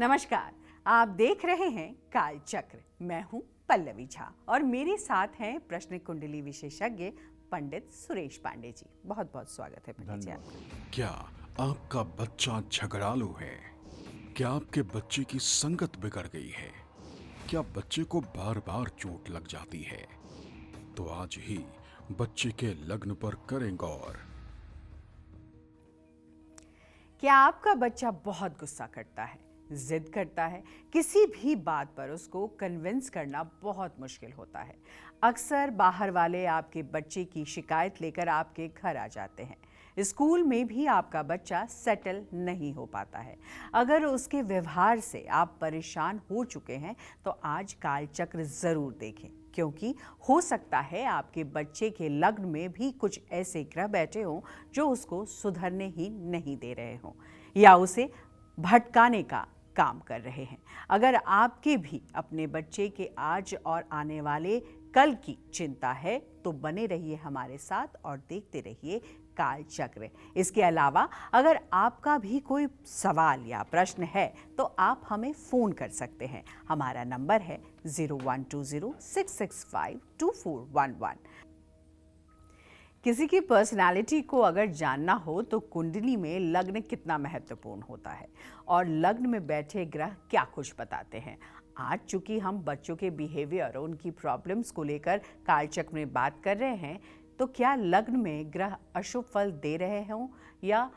नमस्कार, आप देख रहे हैं काल चक्र। मैं हूं पल्लवी झा और मेरे साथ हैं प्रश्न कुंडली विशेषज्ञ पंडित सुरेश पांडे जी। बहुत बहुत स्वागत है पंडित जी आपका। क्या आपका बच्चा झगड़ालू है? क्या आपके बच्चे की संगत बिगड़ गई है? क्या बच्चे को बार बार चोट लग जाती है? तो आज ही बच्चे के लग्न पर करें गौर। क्या आपका बच्चा बहुत गुस्सा करता है, जिद करता है, किसी भी बात पर उसको कन्विंस करना बहुत मुश्किल होता है। अक्सर बाहर वाले आपके बच्चे की शिकायत लेकर आपके घर आ जाते हैं। स्कूल में भी आपका बच्चा सेटल नहीं हो पाता है। अगर उसके व्यवहार से आप परेशान हो चुके हैं तो आज कालचक्र जरूर देखें, क्योंकि हो सकता है आपके बच्चे के लग्न में भी कुछ ऐसे ग्रह बैठे हों जो उसको सुधरने ही नहीं दे रहे हों या उसे भटकाने का काम कर रहे हैं। अगर आपके भी अपने बच्चे के आज और आने वाले कल की चिंता है तो बने रहिए हमारे साथ और देखते रहिए काल चक्र। इसके अलावा अगर आपका भी कोई सवाल या प्रश्न है तो आप हमें फोन कर सकते हैं। हमारा नंबर है 0120-665-2411। किसी की पर्सनालिटी को अगर जानना हो तो कुंडली में लग्न कितना महत्वपूर्ण होता है और लग्न में बैठे ग्रह क्या कुछ बताते हैं। आज चूंकि हम बच्चों के बिहेवियर और उनकी प्रॉब्लम्स को लेकर कालचक्र में बात कर रहे हैं, तो क्या लग्न में ग्रह अशुभ फल दे रहे हों या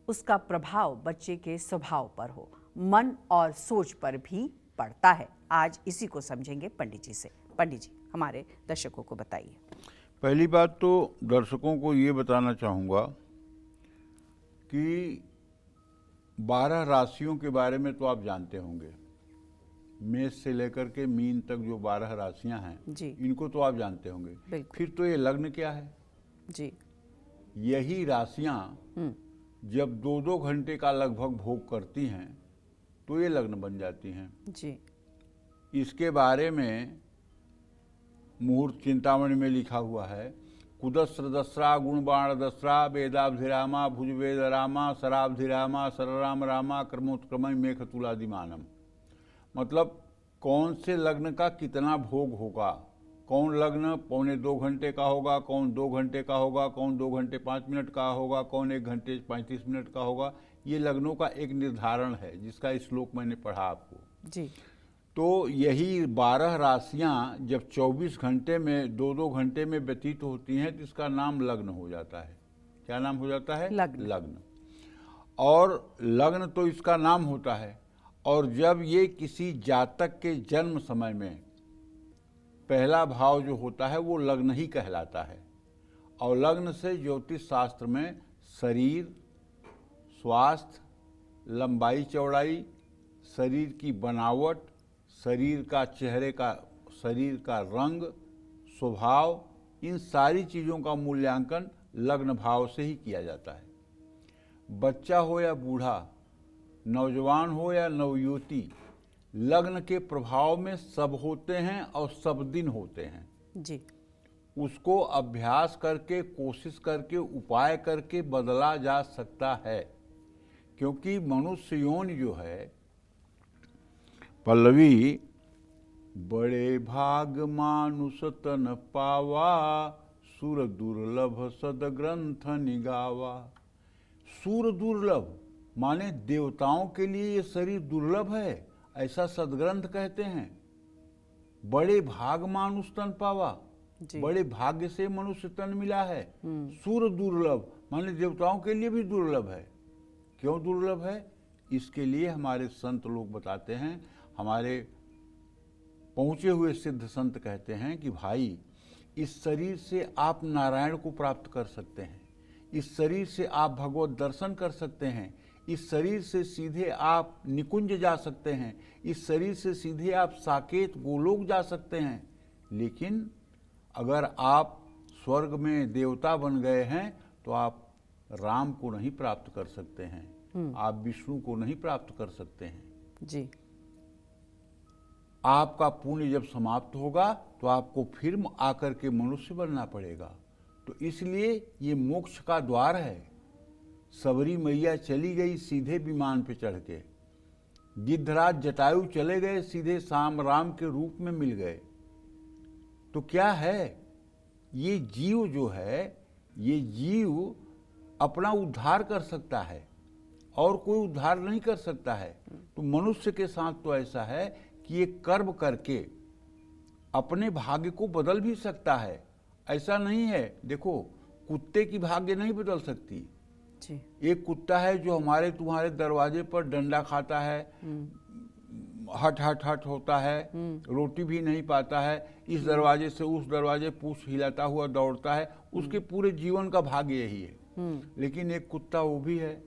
उसका प्रभाव बच्चे के स्वभाव पर हो, मन और सोच पर भी पड़ता है। आज इसी को समझेंगे पंडित जी से। पंडित जी, हमारे दर्शकों को बताइए। पहली बात तो दर्शकों को ये बताना चाहूँगा कि 12 राशियों के बारे में तो आप जानते होंगे। मेष से लेकर के मीन तक जो 12 राशियां हैं जी, इनको तो आप जानते होंगे। फिर तो ये लग्न क्या है जी, यही राशियां जब 2-2 घंटे का लगभग भोग करती हैं तो ये लग्न बन जाती हैं जी। इसके बारे में मुहूर्त चिंतामणि में लिखा हुआ है। कुदस्र दस्रा गुणबाण दस्रा वेदाब्धिरामा भुजवेद रामा शराब्धिरामा सरराम रामा क्रमोत्क्रमय मेघतुलादिमानम। मतलब कौन से लग्न का कितना भोग होगा, कौन लग्न 1.25 घंटे का होगा, कौन 2 घंटे का होगा, कौन 2 घंटे 5 मिनट का होगा, कौन 1 घंटे 35 मिनट का होगा। ये लग्नों का एक निर्धारण है जिसका श्लोक मैंने पढ़ा आपको जी। तो यही 12 राशियां जब 24 घंटे में 2-2 घंटे में व्यतीत होती हैं तो इसका नाम लग्न हो जाता है। क्या नाम हो जाता है? लग्न। और लग्न तो इसका नाम होता है। और जब ये किसी जातक के जन्म समय में पहला भाव जो होता है वो लग्न ही कहलाता है। और लग्न से ज्योतिष शास्त्र में शरीर, स्वास्थ्य, लंबाई चौड़ाई, शरीर की बनावट, शरीर का चेहरे का शरीर का रंग, स्वभाव, इन सारी चीज़ों का मूल्यांकन लग्न भाव से ही किया जाता है। बच्चा हो या बूढ़ा, नौजवान हो या नवयुवती, लग्न के प्रभाव में सब होते हैं और सब दिन होते हैं जी। उसको अभ्यास करके, कोशिश करके, उपाय करके बदला जा सकता है। क्योंकि मनुष्य योनि जो है पल्लवी, बड़े भाग मानुष तन पावा, सुर दुर्लभ सद ग्रंथ निगावा। सुर दुर्लभ माने देवताओं के लिए ये शरीर दुर्लभ है, ऐसा सदग्रंथ कहते हैं। बड़े भाग मानुष तन पावा, बड़े भाग्य से मनुष्य तन मिला है। सुर दुर्लभ माने देवताओं के लिए भी दुर्लभ है। क्यों दुर्लभ है? इसके लिए हमारे संत लोग बताते हैं, हमारे पहुँचे हुए सिद्ध संत कहते हैं कि भाई, इस शरीर से आप नारायण को प्राप्त कर सकते हैं, इस शरीर से आप भगवत दर्शन कर सकते हैं, इस शरीर से सीधे आप निकुंज जा सकते हैं, इस शरीर से सीधे आप साकेत गोलोक जा सकते हैं। लेकिन अगर आप स्वर्ग में देवता बन गए हैं तो आप राम को नहीं प्राप्त कर सकते हैं, आप विष्णु को नहीं प्राप्त कर सकते हैं जी। आपका पुण्य जब समाप्त होगा तो आपको फिर आकर के मनुष्य बनना पड़ेगा। तो इसलिए ये मोक्ष का द्वार है। सबरी मैया चली गई सीधे विमान पे चढ़ के, गिद्धराज जटायु चले गए, सीधे शाम राम के रूप में मिल गए। तो क्या है, ये जीव जो है, ये जीव अपना उद्धार कर सकता है और कोई उद्धार नहीं कर सकता है। तो मनुष्य के साथ तो ऐसा है कि ये कर्म करके अपने भाग्य को बदल भी सकता है। ऐसा नहीं है, देखो कुत्ते की भाग्य नहीं बदल सकती जी। एक कुत्ता है जो हमारे तुम्हारे दरवाजे पर डंडा खाता है, हट हट हट होता है, रोटी भी नहीं पाता है, इस दरवाजे से उस दरवाजे पूंछ हिलाता हुआ दौड़ता है, उसके पूरे जीवन का भाग्य यही है। लेकिन एक कुत्ता वो भी है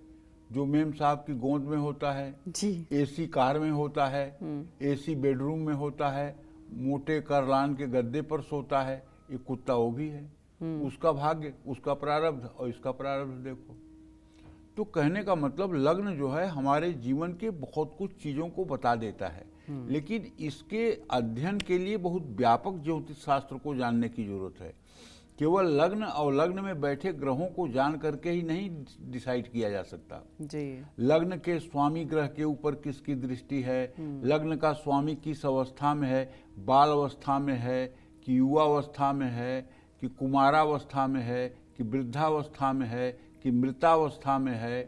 जो मेम साहब की गोद में होता है जी। एसी कार में होता है, एसी बेडरूम में होता है, मोटे करलान के गद्दे पर सोता है। एक कुत्ता वो भी है, उसका भाग्य, उसका प्रारब्ध और इसका प्रारब्ध देखो। तो कहने का मतलब लग्न जो है हमारे जीवन के बहुत कुछ चीज़ों को बता देता है, लेकिन इसके अध्ययन के लिए बहुत व्यापक ज्योतिष शास्त्र को जानने की जरूरत है। केवल लग्न और लग्न में बैठे ग्रहों को जान करके ही नहीं डिसाइड किया जा सकता। जी। लग्न के स्वामी ग्रह के ऊपर किसकी दृष्टि है, लग्न का स्वामी किस अवस्था में है, बाल अवस्था में है कि युवावस्था में है कि कुमारावस्था में है कि वृद्धावस्था में है कि मृतावस्था में है,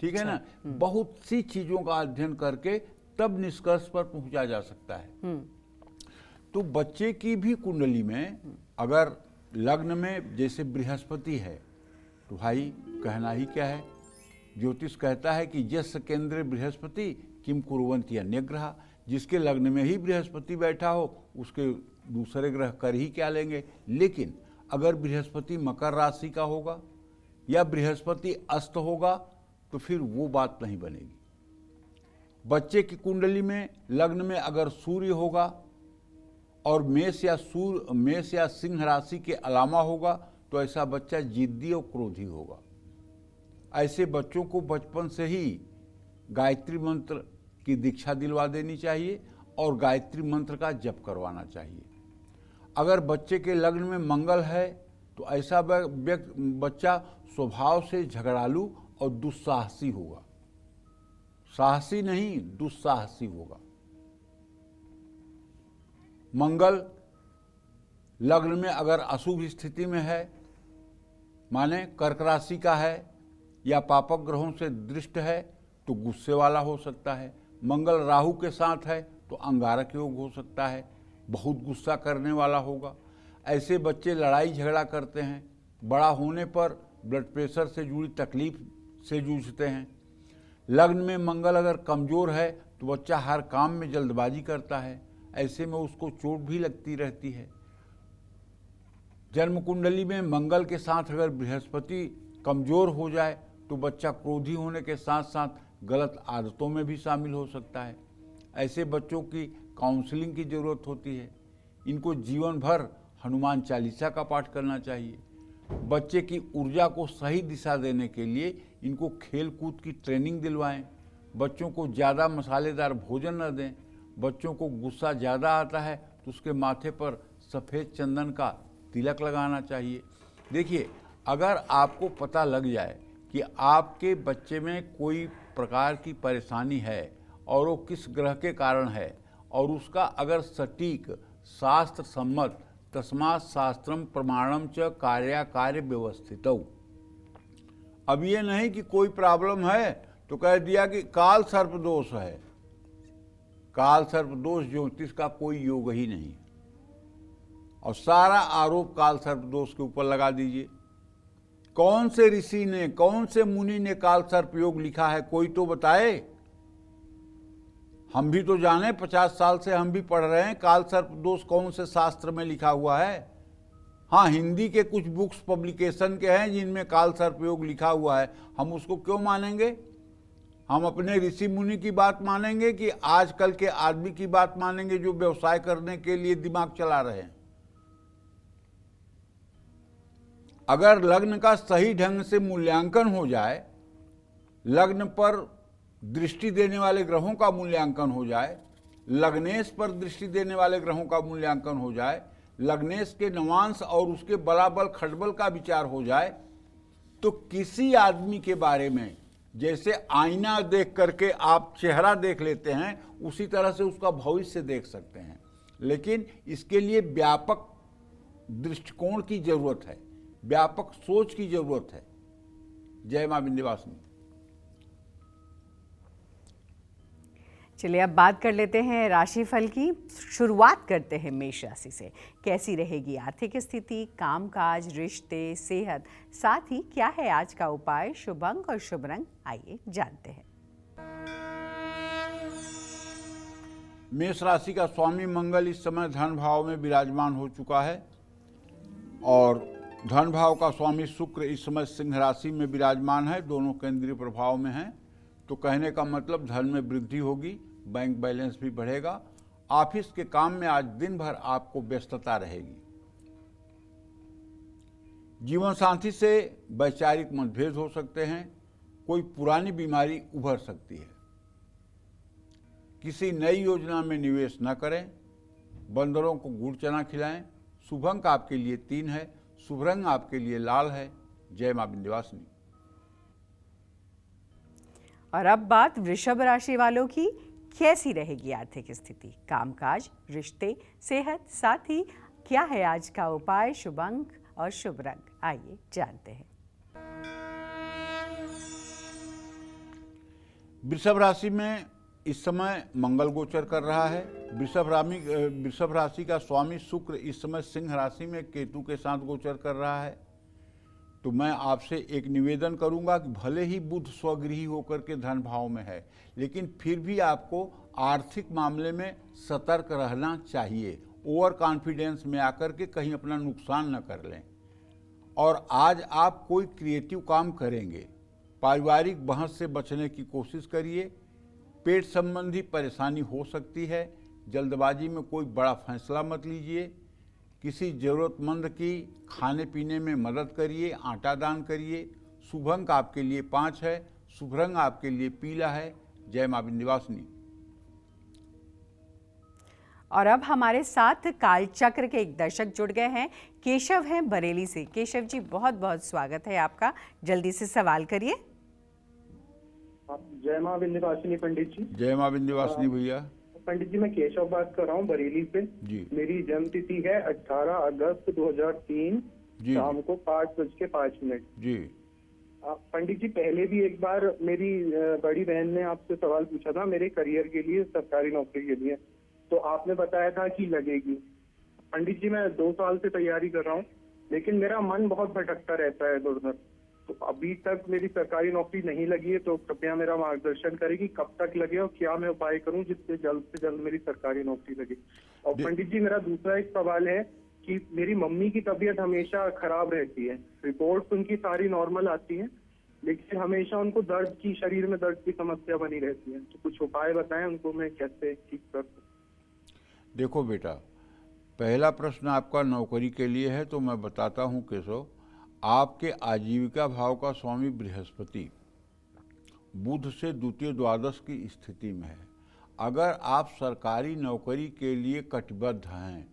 ठीक है ना। बहुत सी चीजों का अध्ययन करके तब निष्कर्ष पर पहुंचा जा सकता है। तो बच्चे की भी कुंडली में अगर लग्न में जैसे बृहस्पति है तो भाई कहना ही क्या है, ज्योतिष कहता है कि यस्य केंद्रे बृहस्पति किम कुर्वन्ति अन्य ग्रह, जिसके लग्न में ही बृहस्पति बैठा हो उसके दूसरे ग्रह कर ही क्या लेंगे। लेकिन अगर बृहस्पति मकर राशि का होगा या बृहस्पति अस्त होगा तो फिर वो बात नहीं बनेगी। बच्चे की कुंडली में लग्न में अगर सूर्य होगा और मेष या सिंह राशि के अलावा होगा तो ऐसा बच्चा जिद्दी और क्रोधी होगा। ऐसे बच्चों को बचपन से ही गायत्री मंत्र की दीक्षा दिलवा देनी चाहिए और गायत्री मंत्र का जप करवाना चाहिए। अगर बच्चे के लग्न में मंगल है तो ऐसा बच्चा स्वभाव से झगड़ालू और दुस्साहसी होगा, साहसी नहीं दुस्साहसी होगा। मंगल लग्न में अगर अशुभ स्थिति में है, माने कर्क राशि का है या पापक ग्रहों से दृष्ट है तो गुस्से वाला हो सकता है। मंगल राहु के साथ है तो अंगारक योग हो सकता है, बहुत गुस्सा करने वाला होगा। ऐसे बच्चे लड़ाई झगड़ा करते हैं, बड़ा होने पर ब्लड प्रेशर से जुड़ी तकलीफ से जूझते हैं। लग्न में मंगल अगर कमजोर है तो बच्चा हर काम में जल्दबाजी करता है, ऐसे में उसको चोट भी लगती रहती है। जन्म कुंडली में मंगल के साथ अगर बृहस्पति कमजोर हो जाए तो बच्चा क्रोधी होने के साथ साथ गलत आदतों में भी शामिल हो सकता है। ऐसे बच्चों की काउंसलिंग की जरूरत होती है। इनको जीवन भर हनुमान चालीसा का पाठ करना चाहिए। बच्चे की ऊर्जा को सही दिशा देने के लिए इनको खेल कूद की ट्रेनिंग दिलवाएं। बच्चों को ज़्यादा मसालेदार भोजन न दें। बच्चों को गुस्सा ज़्यादा आता है तो उसके माथे पर सफ़ेद चंदन का तिलक लगाना चाहिए। देखिए, अगर आपको पता लग जाए कि आपके बच्चे में कोई प्रकार की परेशानी है और वो किस ग्रह के कारण है और उसका अगर सटीक शास्त्र सम्मत तस्मात् शास्त्रम प्रमाणम च कार्य व्यवस्थितौ। अब ये नहीं कि कोई प्रॉब्लम है तो कह दिया कि काल सर्प दोष है। काल सर्प दोष ज्योतिष का कोई योग ही नहीं और सारा आरोप काल सर्प दोष के ऊपर लगा दीजिए। कौन से ऋषि ने, कौन से मुनि ने काल सर्प योग लिखा है, कोई तो बताए। हम भी तो जाने, 50 साल से हम भी पढ़ रहे हैं काल सर्प दोष कौन से शास्त्र में लिखा हुआ है। हाँ, हिंदी के कुछ बुक्स पब्लिकेशन के हैं जिनमें काल सर्प योग लिखा हुआ है, हम उसको क्यों मानेंगे? हम अपने ऋषि मुनि की बात मानेंगे कि आजकल के आदमी की बात मानेंगे जो व्यवसाय करने के लिए दिमाग चला रहे हैं? अगर लग्न का सही ढंग से मूल्यांकन हो जाए, लग्न पर दृष्टि देने वाले ग्रहों का मूल्यांकन हो जाए, लग्नेश पर दृष्टि देने वाले ग्रहों का मूल्यांकन हो जाए, लग्नेश के नवांश और उसके बलाबल खटबल का विचार हो जाए, तो किसी आदमी के बारे में जैसे आईना देख करके आप चेहरा देख लेते हैं, उसी तरह से उसका भविष्य देख सकते हैं। लेकिन इसके लिए व्यापक दृष्टिकोण की जरूरत है, व्यापक सोच की जरूरत है। जय मां विंध्यवासिनी। चलिए अब बात कर लेते हैं राशिफल की। शुरुआत करते हैं मेष राशि से। कैसी रहेगी आर्थिक स्थिति, कामकाज, रिश्ते, सेहत, साथ ही क्या है आज का उपाय, शुभ अंक और शुभ रंग, आइए जानते हैं। मेष राशि का स्वामी मंगल इस समय धन भाव में विराजमान हो चुका है और धन भाव का स्वामी शुक्र इस समय सिंह राशि में विराजमान है, दोनों केंद्रीय प्रभाव में हैं। तो कहने का मतलब धन में वृद्धि होगी, बैंक बैलेंस भी बढ़ेगा। ऑफिस के काम में आज दिन भर आपको व्यस्तता रहेगी। जीवन साथी से वैचारिक मतभेद हो सकते हैं, कोई पुरानी बीमारी उभर सकती है। किसी नई योजना में निवेश न करें, बंदरों को गुड़ चना खिलाएं। शुभ अंक आपके लिए 3 है, शुभ रंग आपके लिए लाल है। जय मां विंध्यवासिनी। और अब बात वृषभ राशि वालों की। कैसी रहेगी आर्थिक स्थिति, कामकाज, रिश्ते, सेहत, साथ ही क्या है आज का उपाय, शुभ अंक और शुभ रंग, आइए जानते हैं। वृषभ राशि में इस समय मंगल गोचर कर रहा है। वृषभ राशि का स्वामी शुक्र इस समय सिंह राशि में केतु के साथ गोचर कर रहा है। तो मैं आपसे एक निवेदन करूंगा कि भले ही बुध स्वगृही होकर के धन भाव में है, लेकिन फिर भी आपको आर्थिक मामले में सतर्क रहना चाहिए। ओवर कॉन्फिडेंस में आकर के कहीं अपना नुकसान न कर लें। और आज आप कोई क्रिएटिव काम करेंगे, पारिवारिक बहस से बचने की कोशिश करिए। पेट संबंधी परेशानी हो सकती है, जल्दबाजी में कोई बड़ा फैसला मत लीजिए। किसी जरूरतमंद की खाने पीने में मदद करिए, आटा दान करिए। शुभ अंक आपके लिए 5 है, शुभ रंग आपके लिए पीला है। जय मां विंध्यवासिनी। और अब हमारे साथ कालचक्र के एक दर्शक जुड़ गए हैं, केशव हैं बरेली से। केशव जी, बहुत बहुत स्वागत है आपका, जल्दी से सवाल करिए। जय मां विंध्यवासिनी पंडित जी। जय मां विंध्यवासिनी भैया। पंडित जी, मैं केशव बात कर रहा हूँ बरेली से जी। मेरी जन्म तिथि है 18 अगस्त 2003 जी। शाम को 5:05। जी। पंडित जी, पहले भी एक बार मेरी बड़ी बहन ने आपसे सवाल पूछा था मेरे करियर के लिए, सरकारी नौकरी के लिए, तो आपने बताया था कि लगेगी। पंडित जी, मैं 2 साल से तैयारी कर रहा हूँ, लेकिन मेरा मन बहुत भटकता रहता है इधर उधर। तो अभी तक मेरी सरकारी नौकरी नहीं लगी है, तो कृपया मेरा मार्गदर्शन करें कि कब तक लगे और क्या मैं उपाय करूं जिससे जल्द से जल्द मेरी सरकारी नौकरी लगे। और पंडित जी, मेरा दूसरा एक सवाल है कि मेरी मम्मी की तबीयत हमेशा खराब रहती है। रिपोर्ट्स उनकी सारी नॉर्मल आती हैं, लेकिन हमेशा उनको दर्द की, शरीर में दर्द की समस्या बनी रहती है। तो कुछ उपाय बताएं उनको, मैं कैसे ठीक कर सकूं। देखो बेटा, पहला प्रश्न आपका नौकरी के लिए है, तो मैं बताता हूं केशव, आपके आजीविका भाव का स्वामी बृहस्पति बुध से द्वितीय द्वादश की स्थिति में है। अगर आप सरकारी नौकरी के लिए कटिबद्ध हैं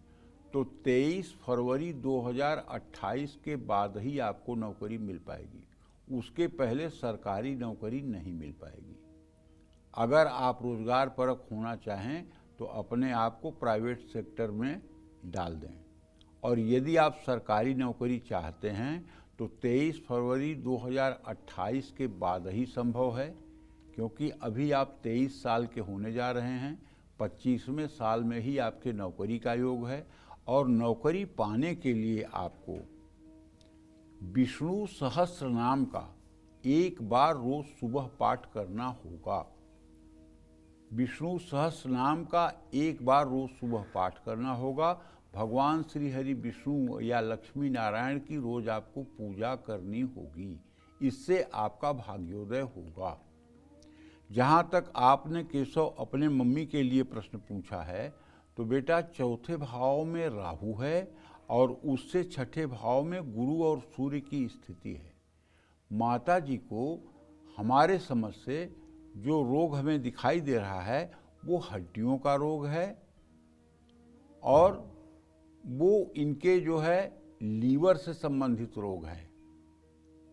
तो 23 फरवरी 2028 के बाद ही आपको नौकरी मिल पाएगी, उसके पहले सरकारी नौकरी नहीं मिल पाएगी। अगर आप रोजगार परक होना चाहें तो अपने आप को प्राइवेट सेक्टर में डाल दें, और यदि आप सरकारी नौकरी चाहते हैं तो 23 फरवरी 2028 के बाद ही संभव है, क्योंकि अभी आप 23 साल के होने जा रहे हैं। 25वें साल में ही आपके नौकरी का योग है, और नौकरी पाने के लिए आपको विष्णु सहस्त्र नाम का एक बार रोज सुबह पाठ करना होगा। विष्णु सहस्त्र नाम का एक बार रोज सुबह पाठ करना होगा। भगवान श्री हरि विष्णु या लक्ष्मी नारायण की रोज आपको पूजा करनी होगी, इससे आपका भाग्योदय होगा। जहाँ तक आपने केशव अपने मम्मी के लिए प्रश्न पूछा है, तो बेटा चौथे भाव में राहु है और उससे छठे भाव में गुरु और सूर्य की स्थिति है। माता जी को हमारे समझ से जो रोग हमें दिखाई दे रहा है वो हड्डियों का रोग है, और वो इनके जो है लीवर से संबंधित रोग है।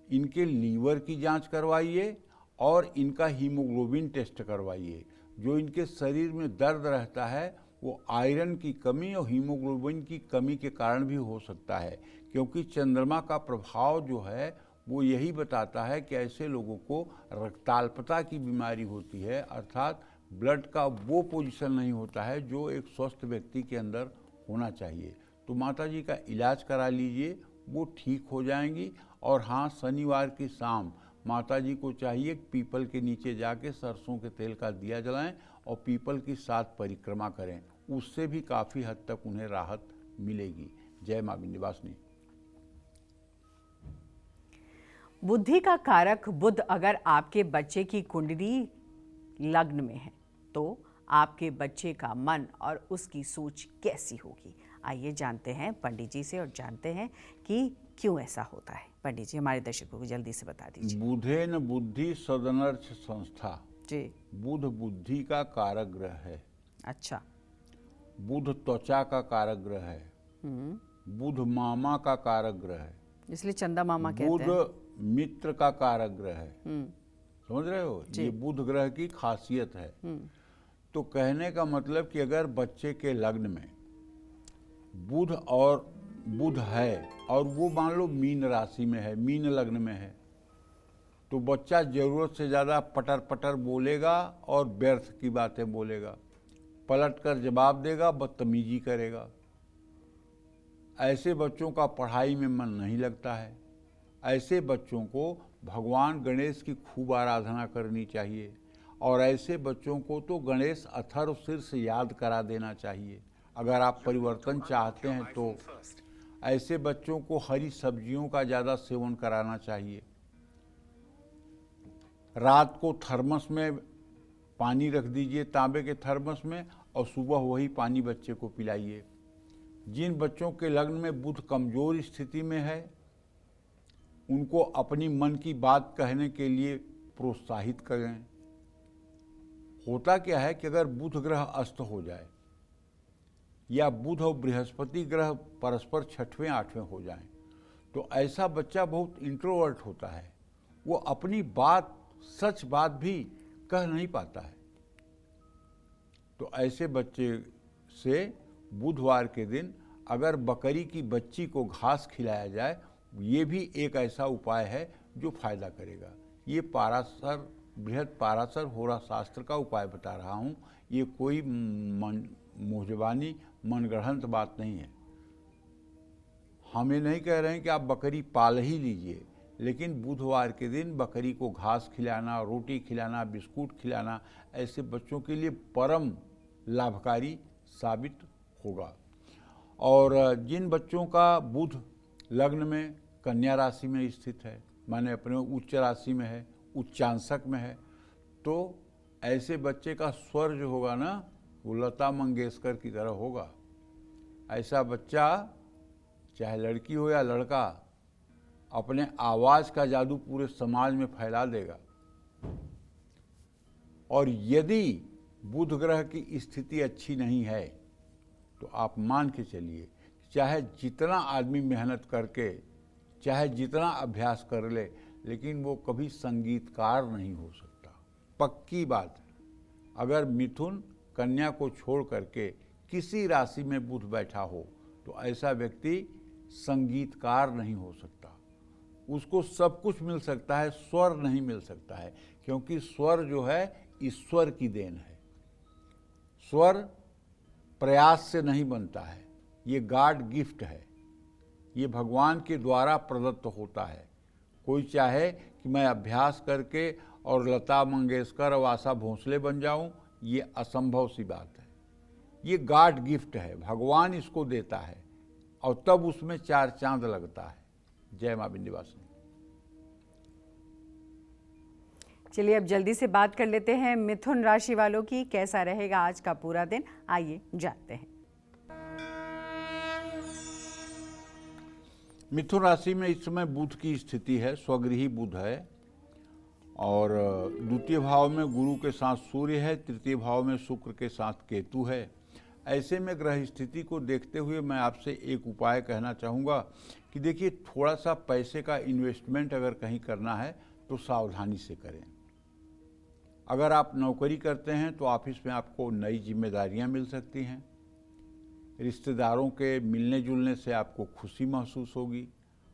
इनके लीवर की जांच करवाइए और इनका हीमोग्लोबिन टेस्ट करवाइए। जो इनके शरीर में दर्द रहता है वो आयरन की कमी और हीमोग्लोबिन की कमी के कारण भी हो सकता है, क्योंकि चंद्रमा का प्रभाव जो है वो यही बताता है कि ऐसे लोगों को रक्ताल्पता की बीमारी होती है, अर्थात ब्लड का वो पोजीशन नहीं होता है जो एक स्वस्थ व्यक्ति के अंदर होना चाहिए। तो माता जी का इलाज करा लीजिए, वो ठीक हो जाएंगी। और हाँ, शनिवार की शाम माता जी को चाहिए पीपल के नीचे जाके सरसों के तेल का दिया जलाएं और पीपल की 7 परिक्रमा करें, उससे भी काफ़ी हद तक उन्हें राहत मिलेगी। जय मां विंध्यवासिनी। बुद्धि का कारक बुध अगर आपके बच्चे की कुंडली लग्न में है तो आपके बच्चे का मन और उसकी सोच कैसी होगी। आइए जानते हैं पंडित जी से और जानते हैं कि क्यों ऐसा होता है। पंडित जी हमारे दर्शकों को जल्दी से बता दीजिए। बुधेन बुद्धि सदनर्थ संस्था। जी। बुध बुद्धि का कारक ग्रह है। अच्छा। बुध त्वचा का कारक ग्रह है। बुध मामा का कारक ग्रह है, इसलिए चंदा मामा कहते हैं। बुध मित्र का कारक ग्रह है। समझ रहे हो, ये बुध ग्रह की खासियत है। तो कहने का मतलब कि अगर बच्चे के लग्न में बुध है और वो मान लो मीन राशि में है, मीन लग्न में है, तो बच्चा जरूरत से ज़्यादा पटर पटर बोलेगा और व्यर्थ की बातें बोलेगा, पलट कर जवाब देगा, बदतमीजी करेगा। ऐसे बच्चों का पढ़ाई में मन नहीं लगता है। ऐसे बच्चों को भगवान गणेश की खूब आराधना करनी चाहिए और ऐसे बच्चों को तो गणेश अथर्व शीर्ष याद करा देना चाहिए। अगर आप परिवर्तन चाहते हैं तो ऐसे बच्चों को हरी सब्जियों का ज़्यादा सेवन कराना चाहिए। रात को थर्मस में पानी रख दीजिए, तांबे के थर्मस में, और सुबह वही पानी बच्चे को पिलाइए। जिन बच्चों के लग्न में बुध कमजोर स्थिति में है उनको अपनी मन की बात कहने के लिए प्रोत्साहित करें। होता क्या है कि अगर बुध ग्रह अस्त हो जाए या बुध और बृहस्पति ग्रह परस्पर 6वें 8वें हो जाएं, तो ऐसा बच्चा बहुत इंट्रोवर्ट होता है, वो अपनी बात, सच बात भी कह नहीं पाता है। तो ऐसे बच्चे से बुधवार के दिन अगर बकरी की बच्ची को घास खिलाया जाए, ये भी एक ऐसा उपाय है जो फायदा करेगा। ये पाराशर, बृहद पाराशर होरा शास्त्र का उपाय बता रहा हूँ, ये कोई मोहजबानी मनगढ़ंत बात नहीं है। हम ये नहीं कह रहे हैं कि आप बकरी पाल ही लीजिए, लेकिन बुधवार के दिन बकरी को घास खिलाना, रोटी खिलाना, बिस्कुट खिलाना ऐसे बच्चों के लिए परम लाभकारी साबित होगा। और जिन बच्चों का बुध लग्न में कन्या राशि में स्थित है, माने अपने उच्च राशि में है, उच्चांशक में है, तो ऐसे बच्चे का स्वर जो होगा ना वो लता मंगेशकर की तरह होगा। ऐसा बच्चा, चाहे लड़की हो या लड़का, अपने आवाज़ का जादू पूरे समाज में फैला देगा। और यदि बुध ग्रह की स्थिति अच्छी नहीं है तो आप मान के चलिए, चाहे जितना आदमी मेहनत करके, चाहे जितना अभ्यास कर ले, लेकिन वो कभी संगीतकार नहीं हो सकता। पक्की बात है। अगर मिथुन कन्या को छोड़ करके किसी राशि में बुध बैठा हो तो ऐसा व्यक्ति संगीतकार नहीं हो सकता। उसको सब कुछ मिल सकता है, स्वर नहीं मिल सकता है, क्योंकि स्वर जो है ईश्वर की देन है। स्वर प्रयास से नहीं बनता है, ये गॉड गिफ्ट है, ये भगवान के द्वारा प्रदत्त होता है। कोई चाहे कि मैं अभ्यास करके और लता मंगेशकर और आशा भोंसले बन जाऊं, ये असंभव सी बात है। ये गॉड गिफ्ट है, भगवान इसको देता है और तब उसमें 4 चांद लगता है। जय मां विंध्यवासिनी। चलिए अब जल्दी से बात कर लेते हैं मिथुन राशि वालों की, कैसा रहेगा आज का पूरा दिन, आइए जानते हैं। मिथुन राशि में इस समय बुध की स्थिति है, स्वगृही बुध है, और द्वितीय भाव में गुरु के साथ सूर्य है, तृतीय भाव में शुक्र के साथ केतु है। ऐसे में ग्रह स्थिति को देखते हुए मैं आपसे एक उपाय कहना चाहूँगा कि देखिए, थोड़ा सा पैसे का इन्वेस्टमेंट अगर कहीं करना है तो सावधानी से करें। अगर आप नौकरी करते हैं तो ऑफिस में आपको नई जिम्मेदारियां मिल सकती हैं। रिश्तेदारों के मिलने जुलने से आपको खुशी महसूस होगी।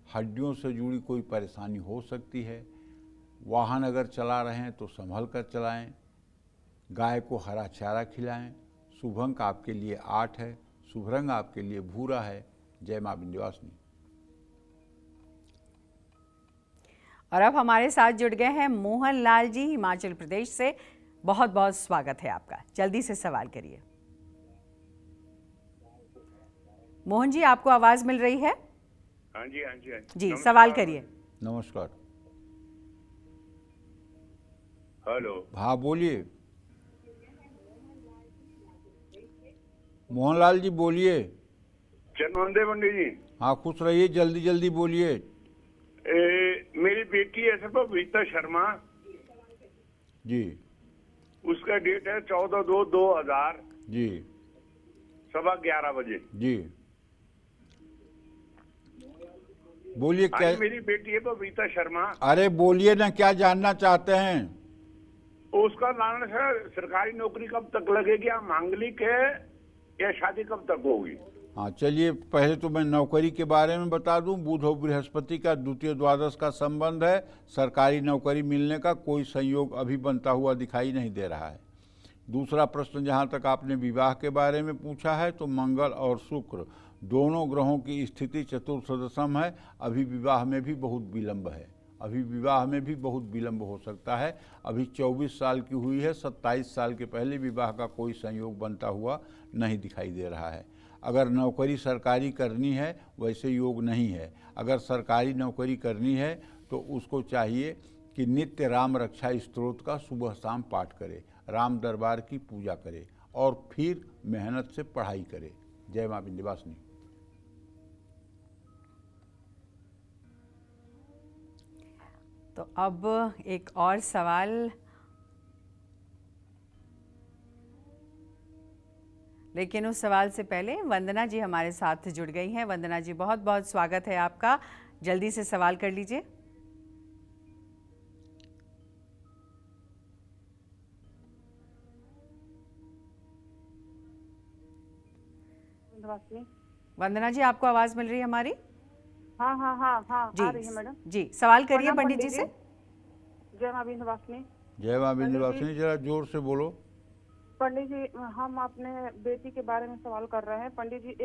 हड्डियों से जुड़ी कोई परेशानी हो सकती है। वाहन अगर चला रहे हैं तो संभल कर चलाएं। गाय को हरा चारा खिलाएं। शुभ अंक आपके लिए 8 है। शुभ रंग आपके लिए भूरा है। जय मां विंध्यवासिनी। और अब हमारे साथ जुड़ गए हैं मोहन लाल जी हिमाचल प्रदेश से। बहुत बहुत स्वागत है आपका। जल्दी से सवाल करिए। मोहन जी, आपको आवाज मिल रही है? हाँ जी, हाँ जी, हाँ जी। जी, नमस्कार। सवाल करिए। नमस्कार। हेलो। हाँ बोलिए। मोहनलाल जी बोलिए। चंदवंदे पंडित जी। हाँ खुश रहिए, जल्दी जल्दी बोलिए। मेरी बेटी है सर बबीता शर्मा। जी उसका डेट है 14/2/2000 जी 11:15 बजे। जी बोलिए क्या। आज मेरी बेटी है बबीता शर्मा। अरे बोलिए ना, क्या जानना चाहते हैं? उसका नाम सर सरकारी नौकरी कब तक लगेगी, या मांगलिक है, या शादी कब तक होगी? हाँ चलिए, पहले तो मैं नौकरी के बारे में बता दूं। बुध और बृहस्पति का द्वितीय द्वादश का संबंध है। सरकारी नौकरी मिलने का कोई संयोग अभी बनता हुआ दिखाई नहीं दे रहा है। दूसरा प्रश्न जहाँ तक आपने विवाह के बारे में पूछा है, तो मंगल और शुक्र दोनों ग्रहों की स्थिति चतुर्थ दशम है। अभी विवाह में भी बहुत विलंब है। अभी विवाह में भी बहुत विलंब हो सकता है। अभी 24 साल की हुई है, 27 साल के पहले विवाह का कोई संयोग बनता हुआ नहीं दिखाई दे रहा है। अगर नौकरी सरकारी करनी है, वैसे योग नहीं है। अगर सरकारी नौकरी करनी है तो उसको चाहिए कि नित्य राम रक्षा स्तोत्र का सुबह शाम पाठ करे, राम दरबार की पूजा करे और फिर मेहनत से पढ़ाई करे। जय मां विंध्यवासिनी। तो अब एक और सवाल। लेकिन उस सवाल से पहले वंदना जी हमारे साथ जुड़ गई हैं। वंदना जी, बहुत बहुत स्वागत है आपका। जल्दी से सवाल कर लीजिए। वंदना जी, आपको आवाज मिल रही है हमारी? हाँ हाँ हाँ हाँ जी आ रही है मैडम। जी, सवाल करिए प्रणाम पंडित जी से। जय मां विंध्यवासिनी। जय मां विंध्यवासिनी। जरा जोर से बोलो। पंडित जी, हम अपने बेटी के बारे में सवाल कर रहे हैं। पंडित जी,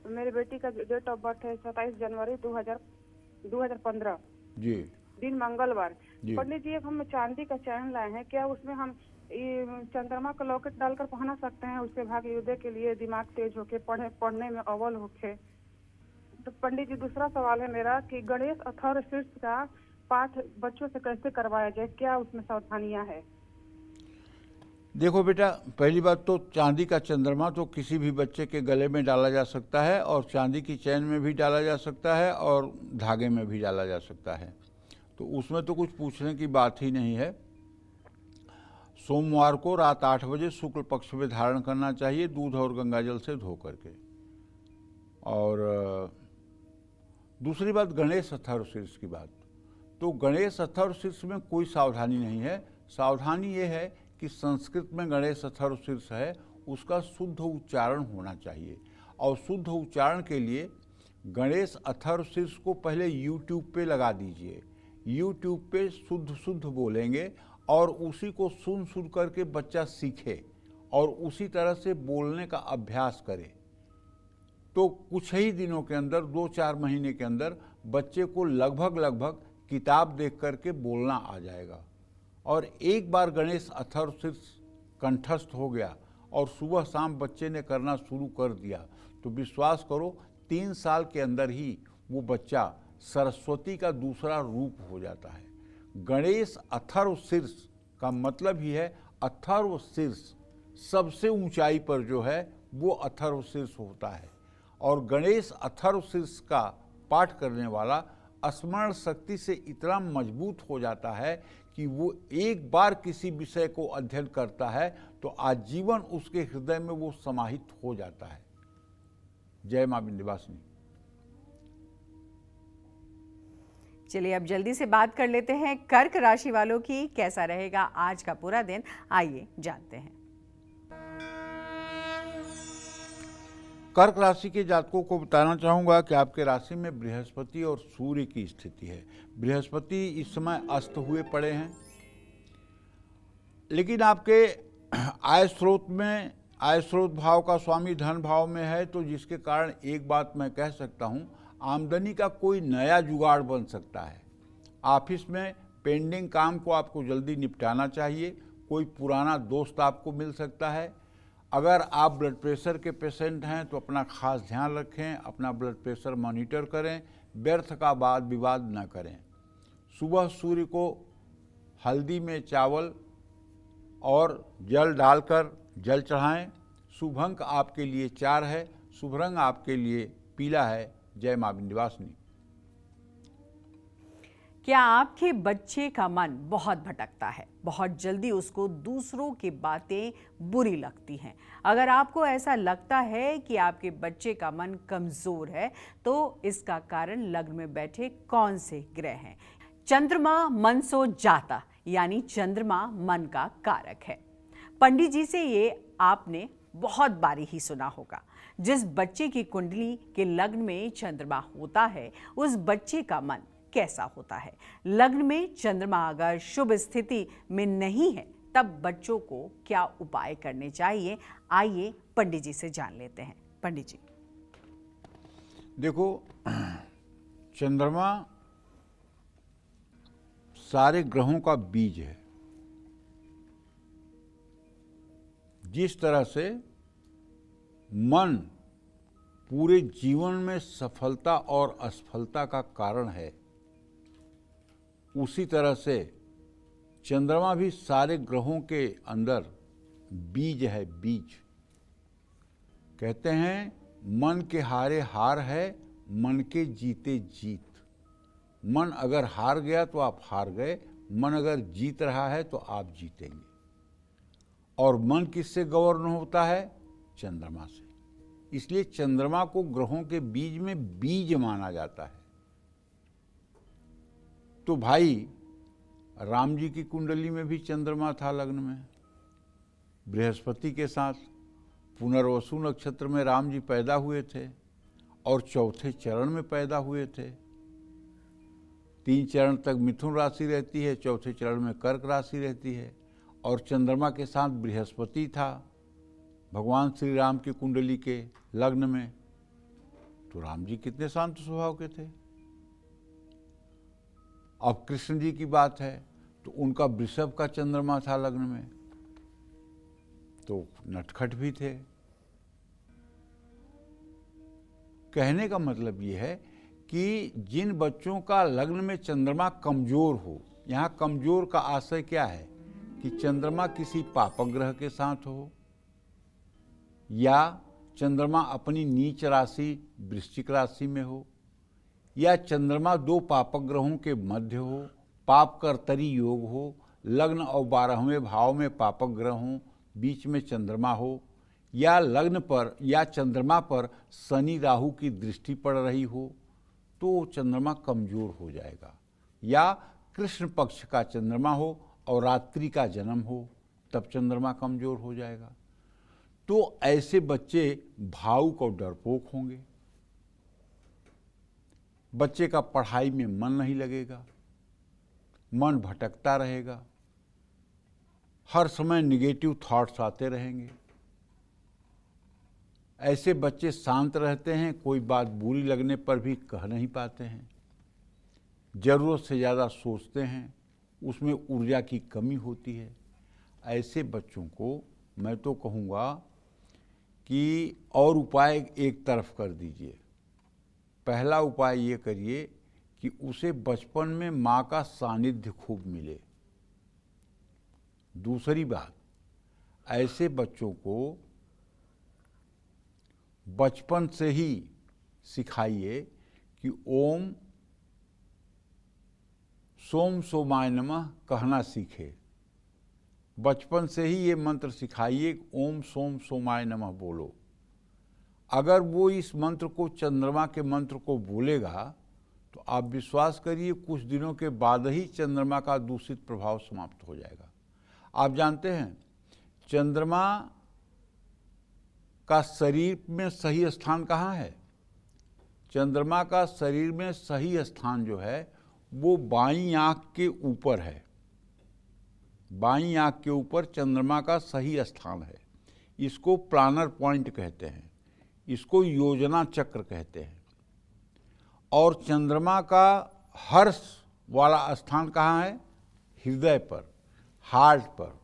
मेरी बेटी का डेट ऑफ बर्थ है 27 जनवरी 2015 जी दिन मंगलवार। जी। पंडित जी, एक हम चांदी का चैन लाए हैं, क्या उसमें हम ये चंद्रमा का लॉकेट डालकर पहना सकते हैं? उससे भाग्य युद्ध के लिए दिमाग तेज होके पढ़ने में अव्वल होके। तो पंडित जी, दूसरा सवाल है मेरा कि गणेश अथर्व शीर्ष का पाठ बच्चों से कैसे करवाया जाए, क्या उसमें सावधानियां है? देखो बेटा, पहली बात तो चांदी का चंद्रमा तो किसी भी बच्चे के गले में डाला जा सकता है, और चांदी की चैन में भी डाला जा सकता है, और धागे में भी डाला जा सकता है। तो उसमें तो कुछ पूछने की बात ही नहीं है। सोमवार को रात 8 बजे शुक्ल पक्ष में धारण करना चाहिए, दूध और गंगाजल से धो करके। और दूसरी बात, गणेश अथर्व शीर्ष की बात। तो गणेश अथर्व शीर्ष में कोई सावधानी नहीं है। सावधानी ये है कि संस्कृत में गणेश अथर्व शीर्ष है, उसका शुद्ध उच्चारण होना चाहिए। और शुद्ध उच्चारण के लिए गणेश अथर्व शीर्ष को पहले YouTube पे लगा दीजिए। YouTube पे शुद्ध शुद्ध बोलेंगे और उसी को सुन करके बच्चा सीखे और उसी तरह से बोलने का अभ्यास करे, तो कुछ ही दिनों के अंदर, 2-4 महीने के अंदर बच्चे को लगभग किताब देख करके बोलना आ जाएगा। और एक बार गणेश अथर्व शीर्ष कंठस्थ हो गया और सुबह शाम बच्चे ने करना शुरू कर दिया, तो विश्वास करो 3 साल के अंदर ही वो बच्चा सरस्वती का दूसरा रूप हो जाता है। गणेश अथर्व शीर्ष का मतलब ही है, अथर्व शीर्ष सबसे ऊंचाई पर जो है वो अथर्व शीर्ष होता है। और गणेश अथर्व शीर्ष का पाठ करने वाला स्मरण शक्ति से इतना मजबूत हो जाता है कि वो एक बार किसी विषय को अध्ययन करता है तो आजीवन उसके हृदय में वो समाहित हो जाता है। जय मां विंध्यवासिनी। चलिए अब जल्दी से बात कर लेते हैं कर्क राशि वालों की। कैसा रहेगा आज का पूरा दिन, आइए जानते हैं। कर्क राशि के जातकों को बताना चाहूँगा कि आपके राशि में बृहस्पति और सूर्य की स्थिति है। बृहस्पति इस समय अस्त हुए पड़े हैं, लेकिन आपके आय स्रोत भाव का स्वामी धन भाव में है, तो जिसके कारण एक बात मैं कह सकता हूँ, आमदनी का कोई नया जुगाड़ बन सकता है। ऑफिस में पेंडिंग काम को आपको जल्दी निपटाना चाहिए। कोई पुराना दोस्त आपको मिल सकता है। अगर आप ब्लड प्रेशर के पेशेंट हैं तो अपना खास ध्यान रखें, अपना ब्लड प्रेशर मॉनिटर करें, व्यर्थ का वाद विवाद न करें। सुबह सूर्य को हल्दी में चावल और जल डालकर जल चढ़ाएं। शुभ अंक आपके लिए 4 है, शुभ रंग आपके लिए पीला है। जय मां विंध्यवासिनी। क्या आपके बच्चे का मन बहुत भटकता है? बहुत जल्दी उसको दूसरों की बातें बुरी लगती हैं। अगर आपको ऐसा लगता है कि आपके बच्चे का मन कमजोर है, तो इसका कारण लग्न में बैठे कौन से ग्रह हैं? चंद्रमा मन सो जाता, यानी चंद्रमा मन का कारक है। पंडित जी से ये आपने बहुत बारी ही सुना होगा। जिस बच्चे की कुंडली के लग्न में चंद्रमा होता है, उस बच्चे का मन कैसा होता है? लग्न में चंद्रमा अगर शुभ स्थिति में नहीं है, तब बच्चों को क्या उपाय करने चाहिए? आइए पंडित जी से जान लेते हैं। पंडित जी, देखो, चंद्रमा सारे ग्रहों का बीज है। जिस तरह से मन पूरे जीवन में सफलता और असफलता का कारण है, उसी तरह से चंद्रमा भी सारे ग्रहों के अंदर बीज है। बीज कहते हैं मन के हारे हार है, मन के जीते जीत। मन अगर हार गया तो आप हार गए, मन अगर जीत रहा है तो आप जीतेंगे। और मन किससे गवर्न होता है? चंद्रमा से। इसलिए चंद्रमा को ग्रहों के बीज में बीज माना जाता है। तो भाई, राम जी की कुंडली में भी चंद्रमा था लग्न में, बृहस्पति के साथ। पुनर्वसु नक्षत्र में राम जी पैदा हुए थे और चौथे चरण में पैदा हुए थे। 3 चरण तक मिथुन राशि रहती है, चौथे चरण में कर्क राशि रहती है। और चंद्रमा के साथ बृहस्पति था भगवान श्री राम की कुंडली के लग्न में। तो राम जी कितने शांत स्वभाव के थे। अब कृष्ण जी की बात है तो उनका वृषभ का चंद्रमा था लग्न में, तो नटखट भी थे। कहने का मतलब ये है कि जिन बच्चों का लग्न में चंद्रमा कमजोर हो, यहाँ कमजोर का आशय क्या है कि चंद्रमा किसी पापक ग्रह के साथ हो, या चंद्रमा अपनी नीच राशि वृश्चिक राशि में हो, या चंद्रमा 2 पापक ग्रहों के मध्य हो, पाप कर्तरी योग हो, लग्न और 12वें भाव में पापक ग्रह हो, बीच में चंद्रमा हो, या लग्न पर या चंद्रमा पर शनि राहु की दृष्टि पड़ रही हो, तो चंद्रमा कमजोर हो जाएगा। या कृष्ण पक्ष का चंद्रमा हो और रात्रि का जन्म हो, तब चंद्रमा कमजोर हो जाएगा। तो ऐसे बच्चे भावुक और डरपोक होंगे। बच्चे का पढ़ाई में मन नहीं लगेगा, मन भटकता रहेगा, हर समय निगेटिव थॉट्स आते रहेंगे। ऐसे बच्चे शांत रहते हैं, कोई बात बुरी लगने पर भी कह नहीं पाते हैं, जरूरत से ज़्यादा सोचते हैं, उसमें ऊर्जा की कमी होती है। ऐसे बच्चों को मैं तो कहूँगा कि और उपाय एक तरफ कर दीजिए। पहला उपाय ये करिए कि उसे बचपन में माँ का सानिध्य खूब मिले। दूसरी बात, ऐसे बच्चों को बचपन से ही सिखाइए कि ओम सोम सोमाय नमः कहना सीखे। बचपन से ही ये मंत्र सिखाइए, ओम सोम सोमाय नमः बोलो। अगर वो इस मंत्र को, चंद्रमा के मंत्र को बोलेगा, तो आप विश्वास करिए कुछ दिनों के बाद ही चंद्रमा का दूषित प्रभाव समाप्त हो जाएगा। आप जानते हैं चंद्रमा का शरीर में सही स्थान कहाँ है? चंद्रमा का शरीर में सही स्थान जो है वो बाईं आंख के ऊपर है। बाईं आंख के ऊपर चंद्रमा का सही स्थान है। इसको प्लानर पॉइंट कहते हैं, इसको योजना चक्र कहते हैं। और चंद्रमा का हर्ष वाला स्थान कहाँ है? हृदय पर, हार्ट पर।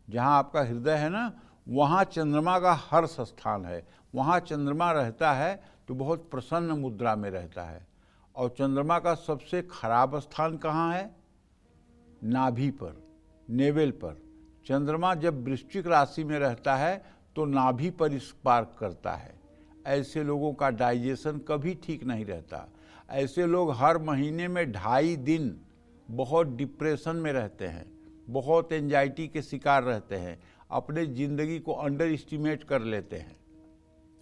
जहाँ आपका हृदय है ना, वहाँ चंद्रमा का हर्ष स्थान है। वहाँ चंद्रमा रहता है तो बहुत प्रसन्न मुद्रा में रहता है। और चंद्रमा का सबसे खराब स्थान कहाँ है? नाभि पर, नेवल पर। चंद्रमा जब वृश्चिक राशि में रहता है तो नाभि पर स्पार्क करता है। ऐसे लोगों का डाइजेशन कभी ठीक नहीं रहता। ऐसे लोग हर महीने में 2.5 दिन बहुत डिप्रेशन में रहते हैं, बहुत एंजाइटी के शिकार रहते हैं, अपने ज़िंदगी को अंडर एस्टिमेट कर लेते हैं।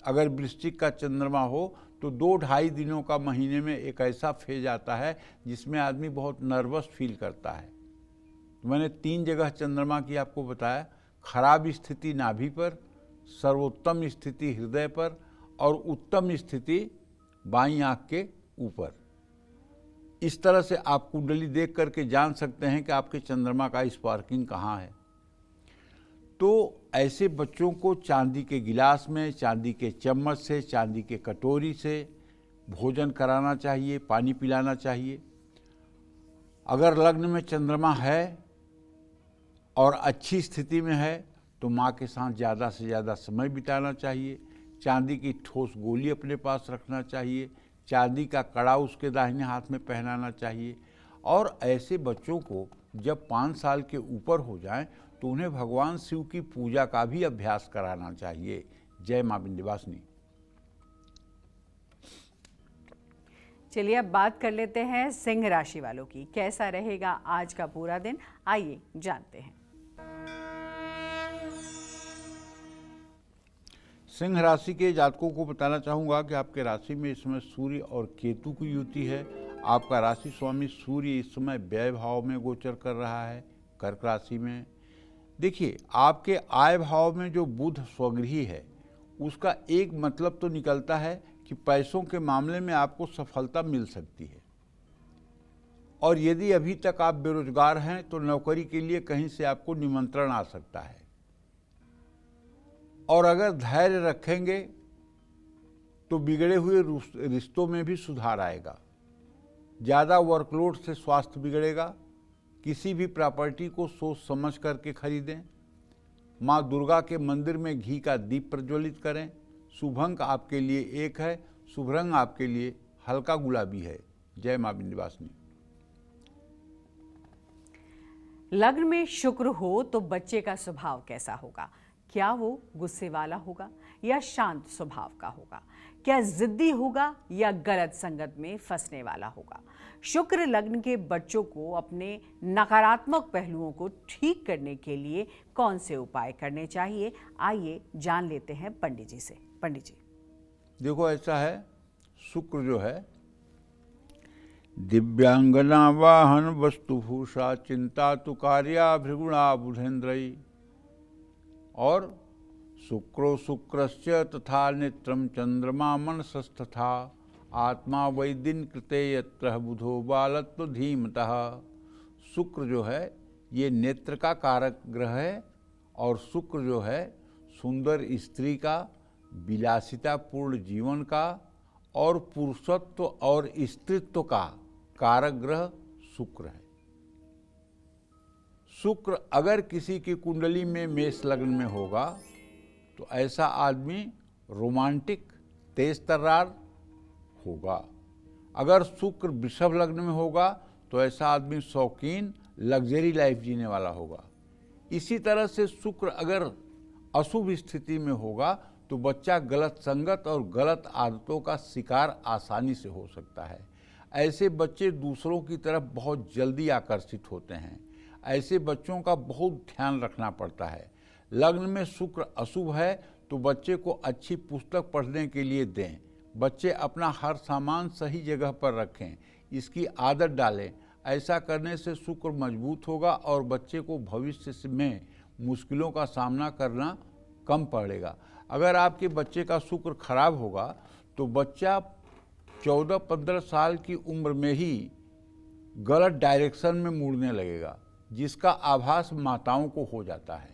अगर वृश्चिक का चंद्रमा हो तो 2-2.5 दिनों का महीने में एक ऐसा फेज आता है जिसमें आदमी बहुत नर्वस फील करता है। मैंने 3 जगह चंद्रमा की आपको बताया। खराब स्थिति नाभि पर, सर्वोत्तम स्थिति हृदय पर और उत्तम स्थिति बाईं आंख के ऊपर। इस तरह से आप कुंडली देख करके जान सकते हैं कि आपके चंद्रमा का स्पार्किंग कहाँ है। तो ऐसे बच्चों को चांदी के गिलास में, चांदी के चम्मच से, चांदी के कटोरी से भोजन कराना चाहिए, पानी पिलाना चाहिए। अगर लग्न में चंद्रमा है और अच्छी स्थिति में है तो माँ के साथ ज़्यादा से ज़्यादा समय बिताना चाहिए। चांदी की ठोस गोली अपने पास रखना चाहिए। चांदी का कड़ा उसके दाहिने हाथ में पहनाना चाहिए। और ऐसे बच्चों को जब 5 साल के ऊपर हो जाएं तो उन्हें भगवान शिव की पूजा का भी अभ्यास कराना चाहिए। जय माँ विंध्यवासिनी। चलिए अब बात कर लेते हैं सिंह राशि वालों की। कैसा रहेगा आज का पूरा दिन, आइए जानते हैं। सिंह राशि के जातकों को बताना चाहूँगा कि आपके राशि में इस समय सूर्य और केतु की युति है। आपका राशि स्वामी सूर्य इस समय व्यय भाव में गोचर कर रहा है, कर्क राशि में। देखिए, आपके आय भाव में जो बुध स्वगृही है उसका एक मतलब तो निकलता है कि पैसों के मामले में आपको सफलता मिल सकती है। और यदि अभी तक आप बेरोजगार हैं तो नौकरी के लिए कहीं से आपको निमंत्रण आ सकता है। और अगर धैर्य रखेंगे तो बिगड़े हुए रिश्तों में भी सुधार आएगा। ज़्यादा वर्कलोड से स्वास्थ्य बिगड़ेगा। किसी भी प्रॉपर्टी को सोच समझ करके खरीदें। माँ दुर्गा के मंदिर में घी का दीप प्रज्वलित करें। शुभ अंक आपके लिए 1 है। शुभ रंग आपके लिए हल्का गुलाबी है। जय माँ विंध्यवासिनी। लग्न में शुक्र हो तो बच्चे का स्वभाव कैसा होगा? क्या वो गुस्से वाला होगा या शांत स्वभाव का होगा? क्या जिद्दी होगा या गलत संगत में फंसने वाला होगा? शुक्र लग्न के बच्चों को अपने नकारात्मक पहलुओं को ठीक करने के लिए कौन से उपाय करने चाहिए? आइए जान लेते हैं पंडित जी से। पंडित जी, देखो ऐसा है, शुक्र जो है दिव्यांगना वाहन वस्तुभूषा चिंता तु कार्या भृगुणा बुधेन्द्रयी। और शुक्रो शुक्रस्य तथा नेत्रम चंद्रमा मनसस्तथा आत्मा वैदिन कृते यत्र बुधो बालत्व धीमतः। शुक्र जो है ये नेत्र का कारक ग्रह है। और शुक्र जो है सुंदर स्त्री का, विलासितापूर्ण जीवन का और पुरुषत्व और स्त्रीत्व का कारक ग्रह शुक्र है। शुक्र अगर किसी की कुंडली में मेष लग्न में होगा तो ऐसा आदमी रोमांटिक, तेज तर्रार होगा। अगर शुक्र वृषभ लग्न में होगा तो ऐसा आदमी शौकीन, लग्जरी लाइफ जीने वाला होगा। इसी तरह से शुक्र अगर अशुभ स्थिति में होगा तो बच्चा गलत संगत और गलत आदतों का शिकार आसानी से हो सकता है। ऐसे बच्चे दूसरों की तरफ बहुत जल्दी आकर्षित होते हैं। ऐसे बच्चों का बहुत ध्यान रखना पड़ता है। लग्न में शुक्र अशुभ है तो बच्चे को अच्छी पुस्तक पढ़ने के लिए दें। बच्चे अपना हर सामान सही जगह पर रखें। इसकी आदत डालें। ऐसा करने से शुक्र मजबूत होगा और बच्चे को भविष्य में मुश्किलों का सामना करना कम पड़ेगा। अगर आपके बच्चे का शुक्र खराब होगा तो बच्चा 14-15 साल की उम्र में ही गलत डायरेक्शन में मुड़ने लगेगा, जिसका आभास माताओं को हो जाता है।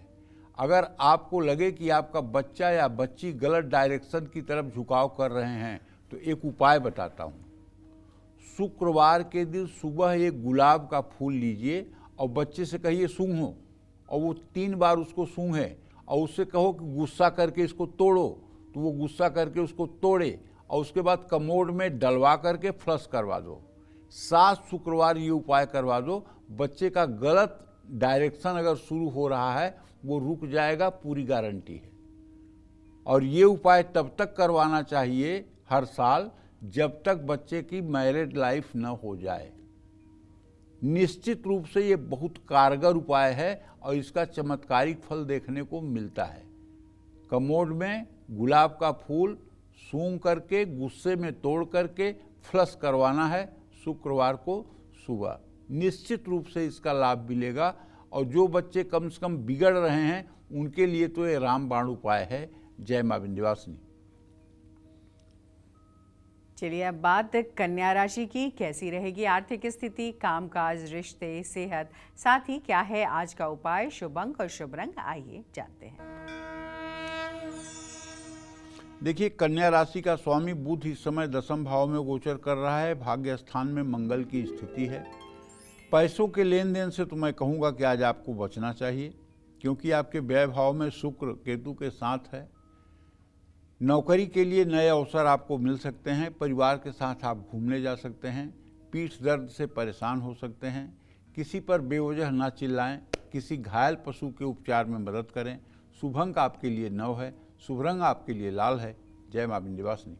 अगर आपको लगे कि आपका बच्चा या बच्ची गलत डायरेक्शन की तरफ झुकाव कर रहे हैं तो एक उपाय बताता हूँ। शुक्रवार के दिन सुबह एक गुलाब का फूल लीजिए और बच्चे से कहिए सूंघो, और वो 3 बार उसको सूंघे और उससे कहो कि गुस्सा करके इसको तोड़ो, तो वो गुस्सा करके उसको तोड़े और उसके बाद कमोड में डलवा करके फ्लश करवा दो। 7 शुक्रवार ये उपाय करवा दो। बच्चे का गलत डायरेक्शन अगर शुरू हो रहा है वो रुक जाएगा, पूरी गारंटी है। और ये उपाय तब तक करवाना चाहिए हर साल जब तक बच्चे की मैरिड लाइफ न हो जाए। निश्चित रूप से ये बहुत कारगर उपाय है और इसका चमत्कारिक फल देखने को मिलता है। कमोड में गुलाब का फूल सूंघ करके गुस्से में तोड़ करके फ्लश करवाना है शुक्रवार को सुबह। निश्चित रूप से इसका लाभ मिलेगा और जो बच्चे कम से कम बिगड़ रहे हैं उनके लिए तो ये रामबाण उपाय है। जय मां विंध्यवासिनी। चलिए अब बात कन्या राशि की। कैसी रहेगी आर्थिक स्थिति, कामकाज, रिश्ते, सेहत, साथ ही क्या है आज का उपाय, शुभ अंक और शुभ रंग, आइए जानते हैं। देखिए, कन्या राशि का स्वामी बुध इस समय 10वें भाव में गोचर कर रहा है। भाग्य स्थान में मंगल की स्थिति है। पैसों के लेन देन से तो मैं कहूँगा कि आज आपको बचना चाहिए, क्योंकि आपके व्यय भाव में शुक्र केतु के साथ है। नौकरी के लिए नए अवसर आपको मिल सकते हैं। परिवार के साथ आप घूमने जा सकते हैं। पीठ दर्द से परेशान हो सकते हैं। किसी पर बेवजह ना चिल्लाएं। किसी घायल पशु के उपचार में मदद करें। शुभ अंक आपके लिए 9 है। शुभ रंग आपके लिए लाल है। जय मां विंध्यवासिनी।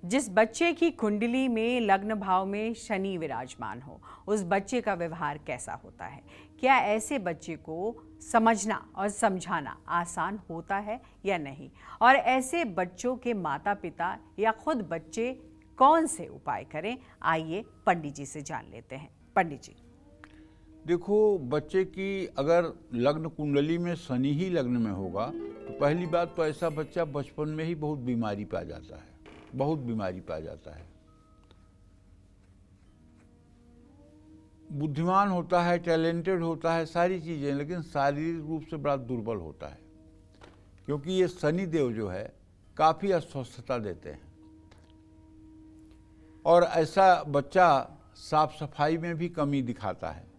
जिस बच्चे की कुंडली में लग्न भाव में शनि विराजमान हो, उस बच्चे का व्यवहार कैसा होता है? क्या ऐसे बच्चे को समझना और समझाना आसान होता है या नहीं? और ऐसे बच्चों के माता पिता या खुद बच्चे कौन से उपाय करें? आइए पंडित जी से जान लेते हैं। पंडित जी, देखो, बच्चे की अगर लग्न कुंडली में शनि ही लग्न में होगा तो पहली बात तो ऐसा बच्चा बचपन में ही बहुत बीमारी पा जाता है, बहुत बीमारी पा जाता है। बुद्धिमान होता है, टैलेंटेड होता है, सारी चीज़ें, लेकिन शारीरिक रूप से बड़ा दुर्बल होता है, क्योंकि ये शनि देव जो है काफ़ी अस्वस्थता देते हैं। और ऐसा बच्चा साफ सफाई में भी कमी दिखाता है।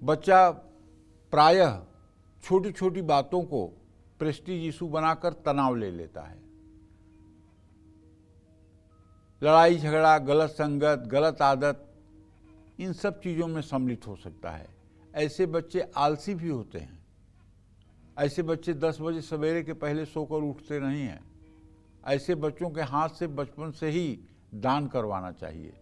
बच्चा प्रायः छोटी छोटी बातों को प्रेस्टीज इशू बनाकर तनाव ले लेता है। लड़ाई झगड़ा, गलत संगत, गलत आदत, इन सब चीज़ों में सम्मिलित हो सकता है। ऐसे बच्चे आलसी भी होते हैं। ऐसे बच्चे 10 बजे सवेरे के पहले सोकर उठते नहीं हैं। ऐसे बच्चों के हाथ से बचपन से ही दान करवाना चाहिए।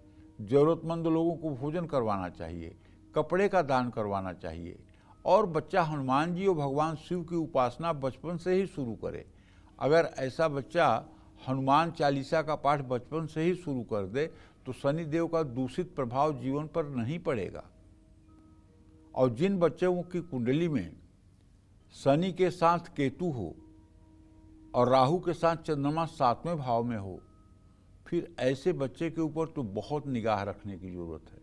ज़रूरतमंद लोगों को भोजन करवाना चाहिए, कपड़े का दान करवाना चाहिए। और बच्चा हनुमान जी और भगवान शिव की उपासना बचपन से ही शुरू करे। अगर ऐसा बच्चा हनुमान चालीसा का पाठ बचपन से ही शुरू कर दे तो शनि देव का दूषित प्रभाव जीवन पर नहीं पड़ेगा। और जिन बच्चों की कुंडली में शनि के साथ केतु हो और राहु के साथ चंद्रमा 7वें भाव में हो, फिर ऐसे बच्चे के ऊपर तो बहुत निगाह रखने की ज़रूरत है।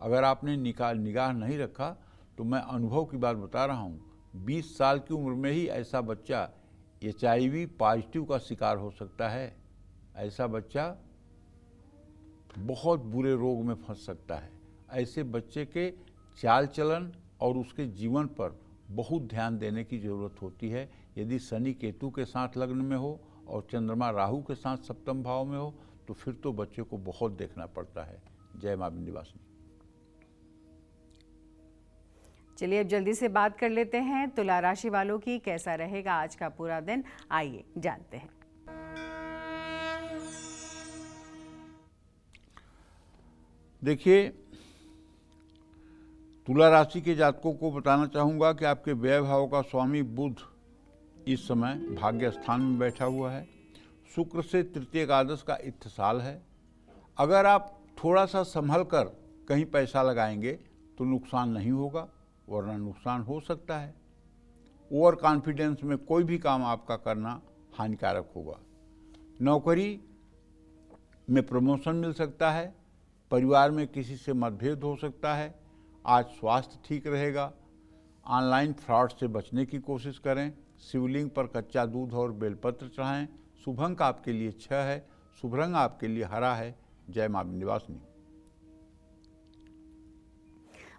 अगर आपने निगाह नहीं रखा तो मैं अनुभव की बात बता रहा हूँ, 20 साल की उम्र में ही ऐसा बच्चा HIV पॉजिटिव का शिकार हो सकता है। ऐसा बच्चा बहुत बुरे रोग में फंस सकता है। ऐसे बच्चे के चाल चलन और उसके जीवन पर बहुत ध्यान देने की ज़रूरत होती है। यदि शनि केतु के साथ लग्न में हो और चंद्रमा राहु के साथ 7वें भाव में हो तो फिर तो बच्चे को बहुत देखना पड़ता है। जय मां विंध्यवासिनी। चलिए अब जल्दी से बात कर लेते हैं तुला राशि वालों की। कैसा रहेगा आज का पूरा दिन, आइए जानते हैं। देखिए, तुला राशि के जातकों को बताना चाहूँगा कि आपके व्यय भाव का स्वामी बुध इस समय भाग्य स्थान में बैठा हुआ है। शुक्र से तृतीय एकादश का इत्तिसाल है। अगर आप थोड़ा सा संभल कर कहीं पैसा लगाएंगे तो नुकसान नहीं होगा, वरना नुकसान हो सकता है। ओवर कॉन्फिडेंस में कोई भी काम आपका करना हानिकारक होगा। नौकरी में प्रमोशन मिल सकता है। परिवार में किसी से मतभेद हो सकता है। आज स्वास्थ्य ठीक रहेगा। ऑनलाइन फ्रॉड से बचने की कोशिश करें। शिवलिंग पर कच्चा दूध और बेलपत्र चढ़ाएं। शुभ अंक आपके लिए 6 है। शुभ रंग आपके लिए हरा है। जय मां विंध्यवासिनी।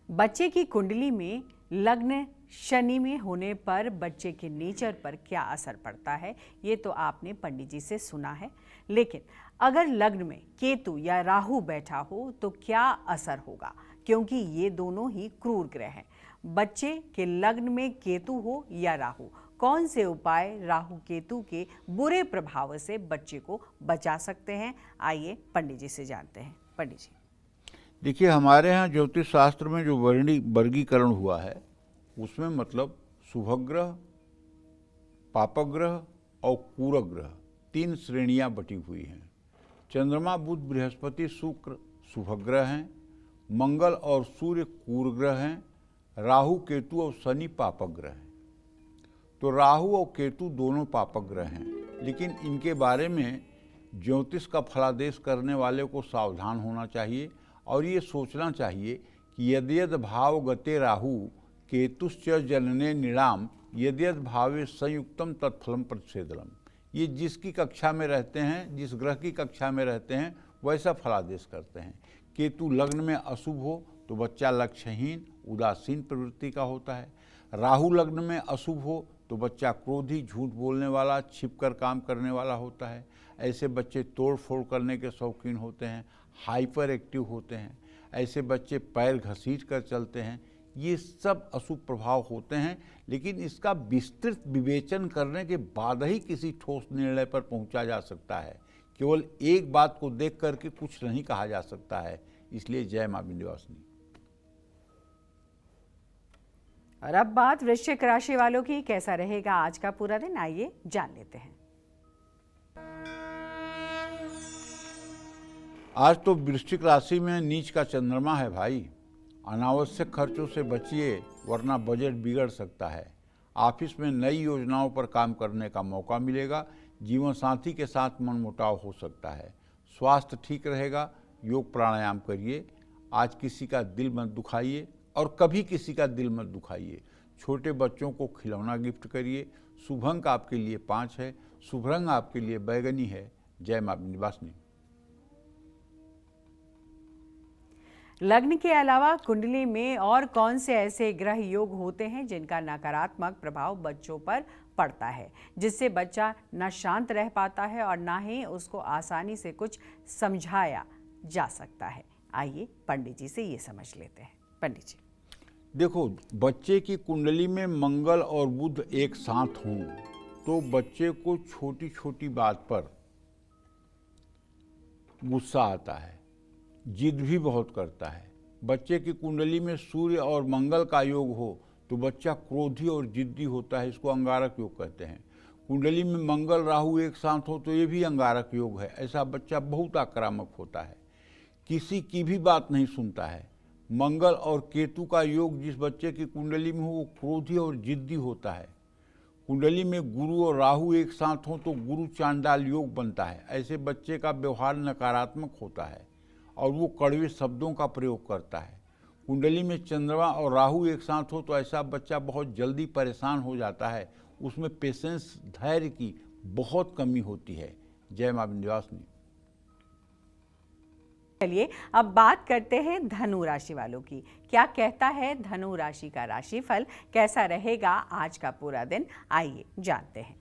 बच्चे की कुंडली में लग्न शनि में होने पर बच्चे के नेचर पर क्या असर पड़ता है, ये तो आपने पंडित जी से सुना है। लेकिन अगर लग्न में केतु या राहु बैठा हो तो क्या असर होगा, क्योंकि ये दोनों ही क्रूर ग्रह हैं। बच्चे के लग्न में केतु हो या राहु, कौन से उपाय राहु केतु के बुरे प्रभाव से बच्चे को बचा सकते हैं, आइए पंडित जी से जानते हैं। पंडित जी, देखिए, हमारे यहाँ ज्योतिष शास्त्र में जो वर्गीकरण हुआ है उसमें मतलब शुभग्रह, पापग्रह और कूरग्रह 3 श्रेणियां बटी हुई हैं। चंद्रमा, बुध, बृहस्पति, शुक्र शुभग्रह हैं। मंगल और सूर्य कूरग्रह हैं। राहु, केतु और शनि पापग्रह हैं। तो राहु और केतु दोनों पापग्रह हैं, लेकिन इनके बारे में ज्योतिष का फलादेश करने वाले को सावधान होना चाहिए और ये सोचना चाहिए कि यद्यद भाव गते राहु केतुश्च जनने निराम यद्यद भावे संयुक्तम तत्फलम प्रतिषेधलम। ये जिसकी कक्षा में रहते हैं, जिस ग्रह की कक्षा में रहते हैं, वैसा फलादेश करते हैं। केतु लग्न में अशुभ हो तो बच्चा लक्ष्यहीन, उदासीन प्रवृत्ति का होता है। राहु लग्न में अशुभ हो तो बच्चा क्रोधी, झूठ बोलने वाला, छिपकर काम करने वाला होता है। ऐसे बच्चे तोड़ फोड़ करने के शौकीन होते हैं, हाइपर एक्टिव होते हैं। ऐसे बच्चे पैर घसीट कर चलते हैं। ये सब अशुभ प्रभाव होते हैं, लेकिन इसका विस्तृत विवेचन करने के बाद ही किसी ठोस निर्णय पर पहुंचा जा सकता है। केवल एक बात को देख करके कुछ नहीं कहा जा सकता है। इसलिए जय मां विंध्यवासिनी। और अब बात वृश्चिक राशि वालों की, कैसा रहेगा आज का पूरा दिन, आइए जान लेते हैं। आज तो वृश्चिक राशि में नीच का चंद्रमा है भाई। अनावश्यक खर्चों से बचिए, वरना बजट बिगड़ सकता है। ऑफिस में नई योजनाओं पर काम करने का मौका मिलेगा। जीवन साथी के साथ मनमुटाव हो सकता है। स्वास्थ्य ठीक रहेगा। योग प्राणायाम करिए। आज किसी का दिल मत दुखाइए और कभी किसी का दिल मत दुखाइए। छोटे बच्चों को खिलौना गिफ्ट करिए। शुभ अंक आपके लिए 5 है। शुभ रंग आपके लिए बैगनी है। जय मां विंध्यवासिनी। लग्न के अलावा कुंडली में और कौन से ऐसे ग्रह योग होते हैं जिनका नकारात्मक प्रभाव बच्चों पर पड़ता है, जिससे बच्चा न शांत रह पाता है और ना ही उसको आसानी से कुछ समझाया जा सकता है? आइए पंडित जी से ये समझ लेते हैं। पंडित जी, देखो, बच्चे की कुंडली में मंगल और बुध एक साथ हों तो बच्चे को छोटी छोटी बात पर गुस्सा आता है, जिद भी बहुत करता है। बच्चे की कुंडली में सूर्य और मंगल का योग हो तो बच्चा क्रोधी और जिद्दी होता है। इसको अंगारक योग कहते हैं। कुंडली में मंगल राहु एक साथ हो तो ये भी अंगारक योग है। ऐसा बच्चा बहुत आक्रामक होता है, किसी की भी बात नहीं सुनता है। मंगल और केतु का योग जिस बच्चे की कुंडली में हो वो क्रोधी और जिद्दी होता है। कुंडली में गुरु और राहु एक साथ हो तो गुरु चांडाल योग बनता है। ऐसे बच्चे का व्यवहार नकारात्मक होता है और वो कड़वे शब्दों का प्रयोग करता है। कुंडली में चंद्रमा और राहु एक साथ हो तो ऐसा बच्चा बहुत जल्दी परेशान हो जाता है। उसमें पेशेंस, धैर्य की बहुत कमी होती है। जय मां विंध्यवासिनी। चलिए अब बात करते हैं धनु राशि वालों की। क्या कहता है धनु राशि का राशिफल, कैसा रहेगा आज का पूरा दिन, आइए जानते हैं।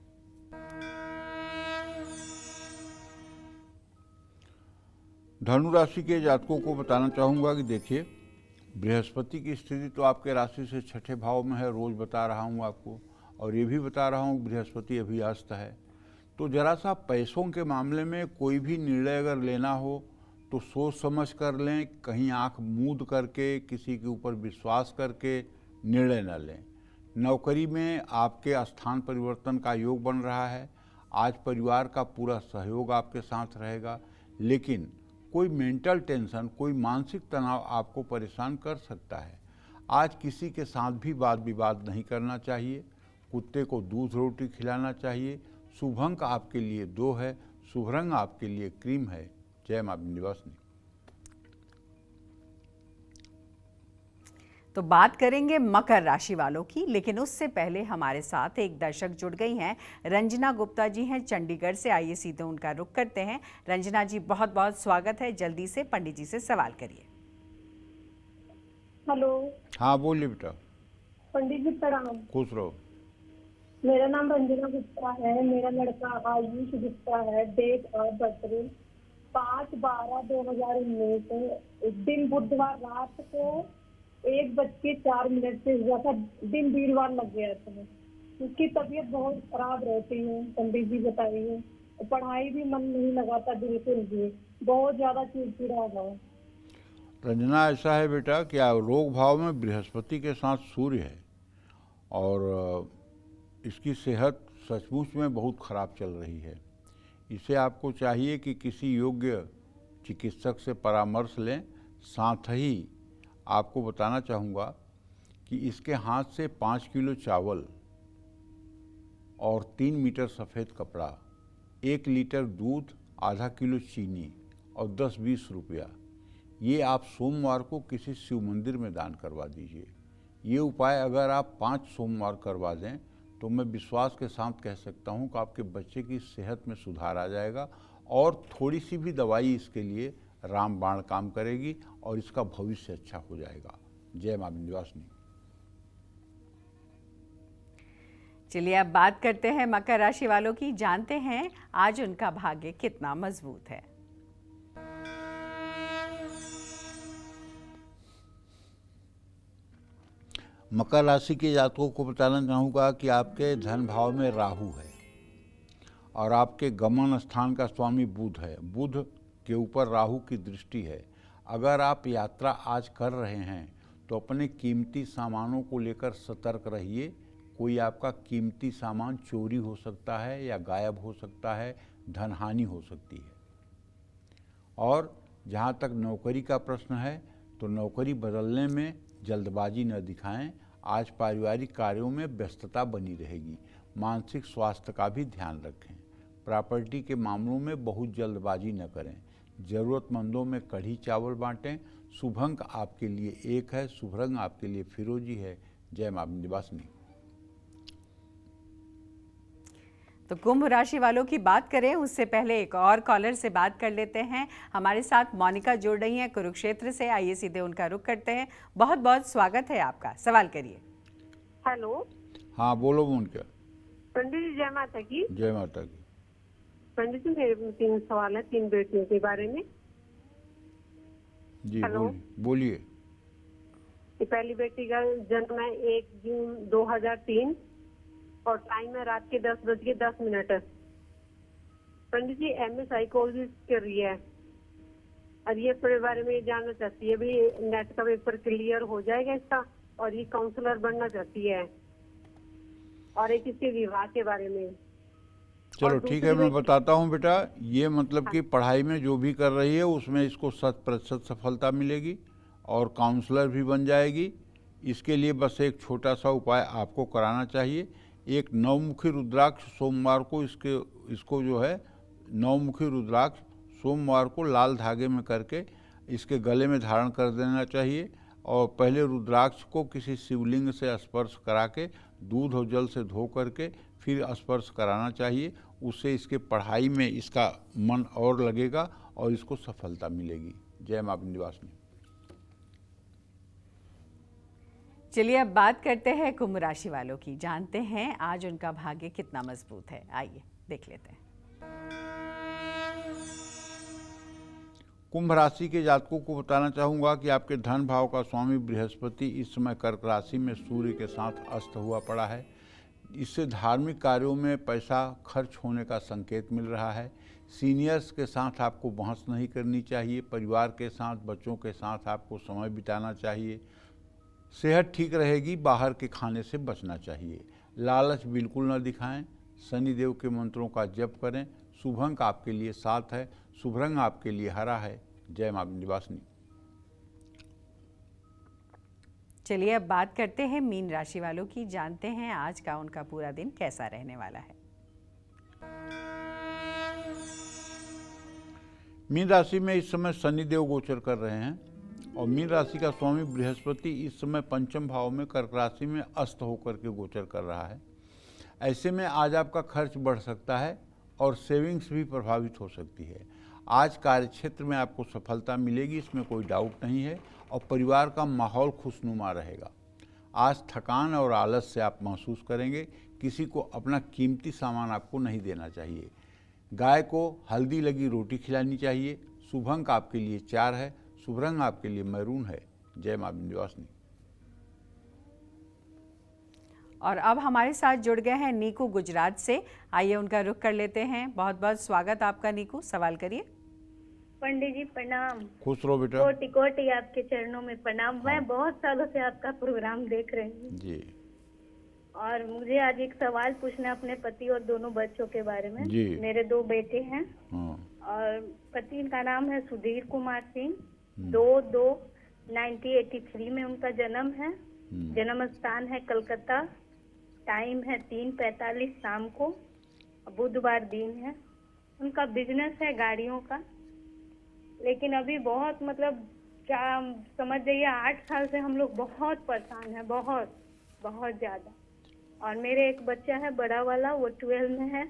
धनु राशि के जातकों को बताना चाहूँगा कि देखिए, बृहस्पति की स्थिति तो आपके राशि से 6ठे भाव में है, रोज बता रहा हूँ आपको, और ये भी बता रहा हूँ बृहस्पति अभी अस्त है। तो जरा सा पैसों के मामले में कोई भी निर्णय अगर लेना हो तो सोच समझ कर लें। कहीं आंख मूंद करके, किसी के ऊपर विश्वास करके निर्णय न लें। नौकरी में आपके स्थान परिवर्तन का योग बन रहा है। आज परिवार का पूरा सहयोग आपके साथ रहेगा, लेकिन कोई मेंटल टेंशन, कोई मानसिक तनाव आपको परेशान कर सकता है। आज किसी के साथ भी वाद विवाद नहीं करना चाहिए। कुत्ते को दूध रोटी खिलाना चाहिए। शुभ अंक आपके लिए 2 है। शुभ रंग आपके लिए क्रीम है। जय मां विंध्यवासिनी। तो बात करेंगे मकर राशि वालों की, लेकिन उससे पहले हमारे साथ एक दर्शक जुड़ गई हैं। रंजना गुप्ता जी हैं चंडीगढ़ से। आइए सीधे उनका रुख करते हैं। रंजना जी, बहुत बहुत स्वागत है। जल्दी से पंडित जी से सवाल करिए। हेलो। हाँ बोलिए बेटा। पंडित जी प्रणाम। खुश रहो। मेरा नाम रंजना गुप्ता है। मेरा लड़का आयुष गुप्ता है। डेट ऑफ बर्थ 5/12/2019 दिन बुधवार रात को 1:04 से हुआ था। दिन वीरवार लग गया था। उसकी तबीयत बहुत खराब रहती है, पंडित जी बताइए। पढ़ाई भी मन नहीं लगाता बिल्कुल भी, बहुत ज्यादा चिड़चिड़ा है। रंजना, ऐसा है बेटा कि रोग भाव में बृहस्पति के साथ सूर्य है और इसकी सेहत सचमुच में बहुत खराब चल रही है। इसे आपको चाहिए कि किसी योग्य चिकित्सक से परामर्श लें। साथ ही आपको बताना चाहूँगा कि इसके हाथ से 5 किलो चावल और 3 मीटर सफ़ेद कपड़ा, 1 लीटर दूध, आधा किलो चीनी और 10-20 रुपया, ये आप सोमवार को किसी शिव मंदिर में दान करवा दीजिए। ये उपाय अगर आप 5 सोमवार करवा दें तो मैं विश्वास के साथ कह सकता हूँ कि आपके बच्चे की सेहत में सुधार आ जाएगा और थोड़ी सी भी दवाई इसके लिए रामबाण काम करेगी और इसका भविष्य अच्छा हो जाएगा। जय मां विंध्यवासिनी। चलिए अब बात करते हैं मकर राशि वालों की। जानते हैं आज उनका भाग्य कितना मजबूत है। मकर राशि के जातकों को बताना चाहूँगा कि आपके धन भाव में राहु है और आपके गमन स्थान का स्वामी बुध है। बुध के ऊपर राहु की दृष्टि है। अगर आप यात्रा आज कर रहे हैं तो अपने कीमती सामानों को लेकर सतर्क रहिए। कोई आपका कीमती सामान चोरी हो सकता है या गायब हो सकता है, धन हानि हो सकती है। और जहाँ तक नौकरी का प्रश्न है तो नौकरी बदलने में जल्दबाजी न दिखाएं। आज पारिवारिक कार्यों में व्यस्तता बनी रहेगी। मानसिक स्वास्थ्य का भी ध्यान रखें। प्रॉपर्टी के मामलों में बहुत जल्दबाजी न करें। ज़रूरतमंदों में कढ़ी चावल बांटें। शुभ अंक आपके लिए 1 है। शुभ रंग आपके लिए फिरोजी है। जय मां विंध्यवासिनी। तो कुंभ राशि वालों की बात करें उससे पहले एक और कॉलर से बात कर लेते हैं। हमारे साथ मोनिका जुड़ रही हैं कुरुक्षेत्र से। आइए सीधे उनका रुख करते हैं। बहुत बहुत स्वागत है आपका। सवाल करिए। हेलो। हाँ बोलो मोनिका। पंडित जी जय माता की। जय माता की। पंडित जी मेरे 3 सवाल है 3 बेटियों के बारे में। जी हेलो। बोलिए। पहली बेटी का जन्म है 1 जून 2003 और टाइम है रात के 10:10। पंडित जी एमए साइकोलॉजी कर रही है और ये अपने बारे में जानना चाहती है भी नेट का पेपर क्लियर हो जाएगा इसका, और ये काउंसलर बनना चाहती है, और एक इसके विवाह के बारे में। चलो ठीक है, मैं बताता हूँ बेटा। ये मतलब कि पढ़ाई में जो भी कर रही है उसमें इसको 100% सफलता मिलेगी और काउंसलर भी बन जाएगी। इसके लिए बस एक छोटा सा उपाय आपको कराना चाहिए। एक 9-मुखी रुद्राक्ष सोमवार को इसको जो है 9-मुखी रुद्राक्ष सोमवार को लाल धागे में करके इसके गले में धारण कर देना चाहिए और पहले रुद्राक्ष को किसी शिवलिंग से स्पर्श करा के दूध और जल से धो करके फिर स्पर्श कराना चाहिए। उससे इसके पढ़ाई में इसका मन और लगेगा और इसको सफलता मिलेगी। जय मां विंध्यवासिनी। चलिए अब बात करते हैं कुंभ राशि वालों की। जानते हैं आज उनका भाग्य कितना मजबूत है। आइए देख लेते हैं। कुंभ राशि के जातकों को बताना चाहूँगा कि आपके धन भाव का स्वामी बृहस्पति इस समय कर्क राशि में सूर्य के साथ अस्त हुआ पड़ा है। इससे धार्मिक कार्यों में पैसा खर्च होने का संकेत मिल रहा है। सीनियर्स के साथ आपको बहस नहीं करनी चाहिए। परिवार के साथ, बच्चों के साथ आपको समय बिताना चाहिए। सेहत ठीक रहेगी। बाहर के खाने से बचना चाहिए। लालच बिल्कुल न दिखाएं। शनिदेव के मंत्रों का जप करें। शुभ अंक आपके लिए 7 है, शुभ रंग आपके लिए हरा है। जय मां विंध्यवासिनी। चलिए अब बात करते हैं मीन राशि वालों की, जानते हैं आज का उनका पूरा दिन कैसा रहने वाला है। मीन राशि में इस समय शनिदेव गोचर कर रहे हैं और मीन राशि का स्वामी बृहस्पति इस समय पंचम भाव में कर्क राशि में अस्त होकर के गोचर कर रहा है। ऐसे में आज आपका खर्च बढ़ सकता है और सेविंग्स भी प्रभावित हो सकती है। आज कार्यक्षेत्र में आपको सफलता मिलेगी, इसमें कोई डाउट नहीं है, और परिवार का माहौल खुशनुमा रहेगा। आज थकान और आलस से आप महसूस करेंगे। किसी को अपना कीमती सामान आपको नहीं देना चाहिए। गाय को हल्दी लगी रोटी खिलानी चाहिए। शुभ अंक आपके लिए 4 है, शुभ रंग आपके लिए मैरून है। जय मां विंध्यवासिनी। और अब हमारे साथ जुड़ गए हैं नीकू गुजरात से, आइए उनका रुख कर लेते हैं। बहुत बहुत स्वागत आपका नीकू, सवाल करिए। पंडित जी प्रणाम। खुश रहो बेटा। कोटि कोटि आपके चरणों में प्रणाम। मैं बहुत सालों से आपका प्रोग्राम देख रही हूँ जी। और मुझे आज एक सवाल पूछना है अपने पति और दोनों बच्चों के बारे में जी। मेरे 2 बेटे हैं हाँ। और पति का नाम है सुधीर कुमार सिंह। 2/2/1983 में उनका जन्म है। जन्म स्थान है कलकत्ता। टाइम है 3:45 शाम को, बुधवार दिन है। उनका बिजनेस है गाड़ियों का, लेकिन अभी बहुत मतलब क्या समझ जाइए 8 साल से हम लोग बहुत परेशान हैं, बहुत बहुत ज्यादा। और मेरे एक बच्चा है बड़ा वाला, वो 12 में है।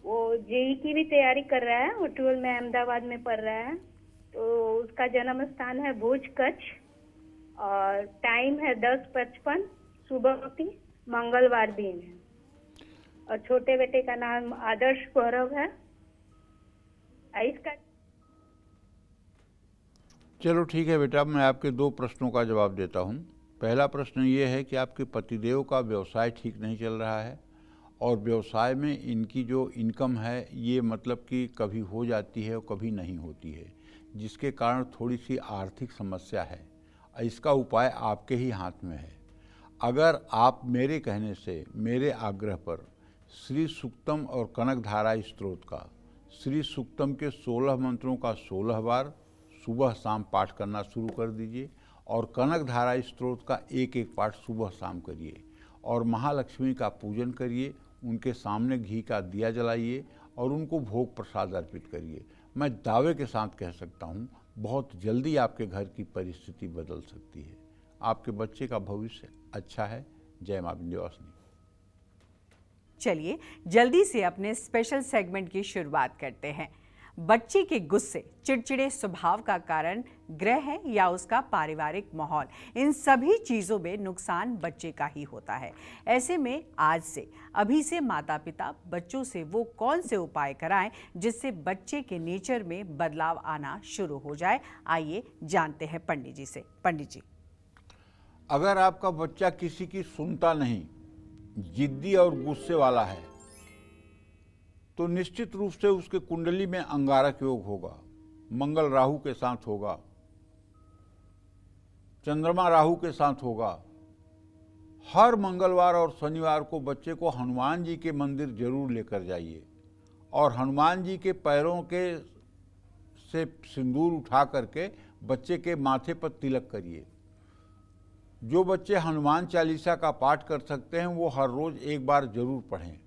वो जेई की भी तैयारी कर रहा है। वो 12 में अहमदाबाद में पढ़ रहा है। तो उसका जन्म स्थान है भुज कच्छ और टाइम है 10:55 सुबह की, मंगलवार दिन है। और छोटे बेटे का नाम आदर्श गौरव है। इसका चलो ठीक है बेटा, मैं आपके 2 प्रश्नों का जवाब देता हूँ। पहला प्रश्न ये है कि आपके पतिदेव का व्यवसाय ठीक नहीं चल रहा है और व्यवसाय में इनकी जो इनकम है ये मतलब कि कभी हो जाती है और कभी नहीं होती है, जिसके कारण थोड़ी सी आर्थिक समस्या है। इसका उपाय आपके ही हाथ में है। अगर आप मेरे कहने से, मेरे आग्रह पर श्री सूक्तम और कनक धारा स्त्रोत का, श्री सूक्तम के 16 मंत्रों का 16 बार सुबह शाम पाठ करना शुरू कर दीजिए और कनक धारा स्त्रोत का एक पाठ सुबह शाम करिए और महालक्ष्मी का पूजन करिए। उनके सामने घी का दिया जलाइए और उनको भोग प्रसाद अर्पित करिए। मैं दावे के साथ कह सकता हूँ बहुत जल्दी आपके घर की परिस्थिति बदल सकती है। आपके बच्चे का भविष्य अच्छा है। जय मां विंध्यवासिनी। चलिए जल्दी से अपने स्पेशल सेगमेंट की शुरुआत करते हैं। बच्चे के गुस्से, चिड़चिड़े स्वभाव का कारण ग्रह है या उसका पारिवारिक माहौल, इन सभी चीज़ों में नुकसान बच्चे का ही होता है। ऐसे में आज से, अभी से माता पिता बच्चों से वो कौन से उपाय कराएं जिससे बच्चे के नेचर में बदलाव आना शुरू हो जाए। आइए जानते हैं पंडित जी से। पंडित जी, अगर आपका बच्चा किसी की सुनता नहीं, जिद्दी और गुस्से वाला है, तो निश्चित रूप से उसके कुंडली में अंगारक योग होगा। मंगल राहु के साथ होगा, चंद्रमा राहु के साथ होगा। हर मंगलवार और शनिवार को बच्चे को हनुमान जी के मंदिर जरूर लेकर जाइए और हनुमान जी के पैरों के से सिंदूर उठा करके बच्चे के माथे पर तिलक करिए। जो बच्चे हनुमान चालीसा का पाठ कर सकते हैं वो हर रोज एक बार जरूर पढ़ें।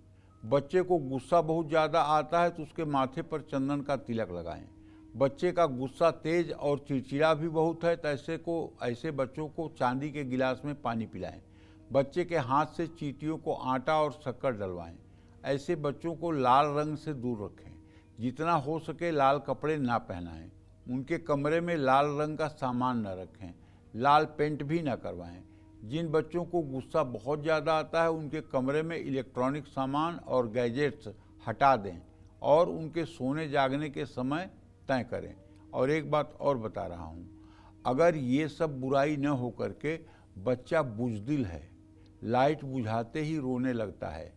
बच्चे को गुस्सा बहुत ज़्यादा आता है तो उसके माथे पर चंदन का तिलक लगाएं। बच्चे का गुस्सा तेज और चिड़चिड़ा भी बहुत है तो ऐसे बच्चों को चांदी के गिलास में पानी पिलाएं। बच्चे के हाथ से चींटियों को आटा और शक्कर डलवाएं। ऐसे बच्चों को लाल रंग से दूर रखें। जितना हो सके लाल कपड़े ना पहनाएं। उनके कमरे में लाल रंग का सामान न रखें। लाल पेंट भी ना करवाएं। जिन बच्चों को गुस्सा बहुत ज़्यादा आता है उनके कमरे में इलेक्ट्रॉनिक सामान और गैजेट्स हटा दें और उनके सोने जागने के समय तय करें। और एक बात और बता रहा हूँ, अगर ये सब बुराई न हो करके बच्चा बुज़दिल है, लाइट बुझाते ही रोने लगता है,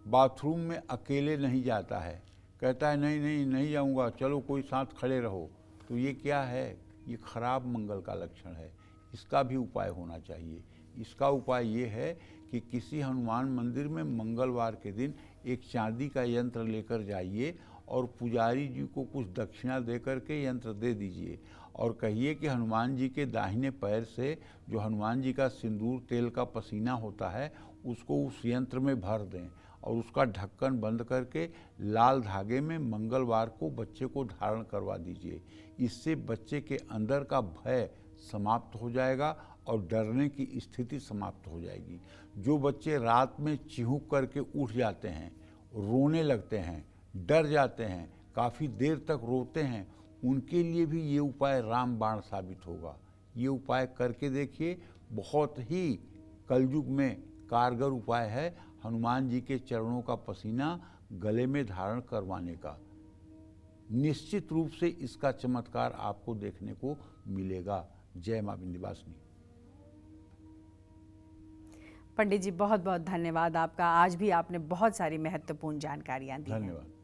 बाथरूम में अकेले नहीं जाता है, कहता है नहीं जाऊँगा, चलो कोई साथ खड़े रहो, तो ये क्या है? ये खराब मंगल का लक्षण है। इसका भी उपाय होना चाहिए। इसका उपाय ये है कि किसी हनुमान मंदिर में मंगलवार के दिन एक चांदी का यंत्र लेकर जाइए और पुजारी जी को कुछ दक्षिणा दे करके यंत्र दे दीजिए और कहिए कि हनुमान जी के दाहिने पैर से जो हनुमान जी का सिंदूर तेल का पसीना होता है उसको उस यंत्र में भर दें और उसका ढक्कन बंद करके लाल धागे में मंगलवार को बच्चे को धारण करवा दीजिए। इससे बच्चे के अंदर का भय समाप्त हो जाएगा और डरने की स्थिति समाप्त हो जाएगी। जो बच्चे रात में चिहुक करके उठ जाते हैं, रोने लगते हैं, डर जाते हैं, काफ़ी देर तक रोते हैं, उनके लिए भी ये उपाय रामबाण साबित होगा। ये उपाय करके देखिए, बहुत ही कलयुग में कारगर उपाय है हनुमान जी के चरणों का पसीना गले में धारण करवाने का। निश्चित रूप से इसका चमत्कार आपको देखने को मिलेगा। जय मां विंध्यवासिनी। पंडित जी बहुत बहुत धन्यवाद आपका। आज भी आपने बहुत सारी महत्वपूर्ण जानकारियां दी हैं। धन्यवाद।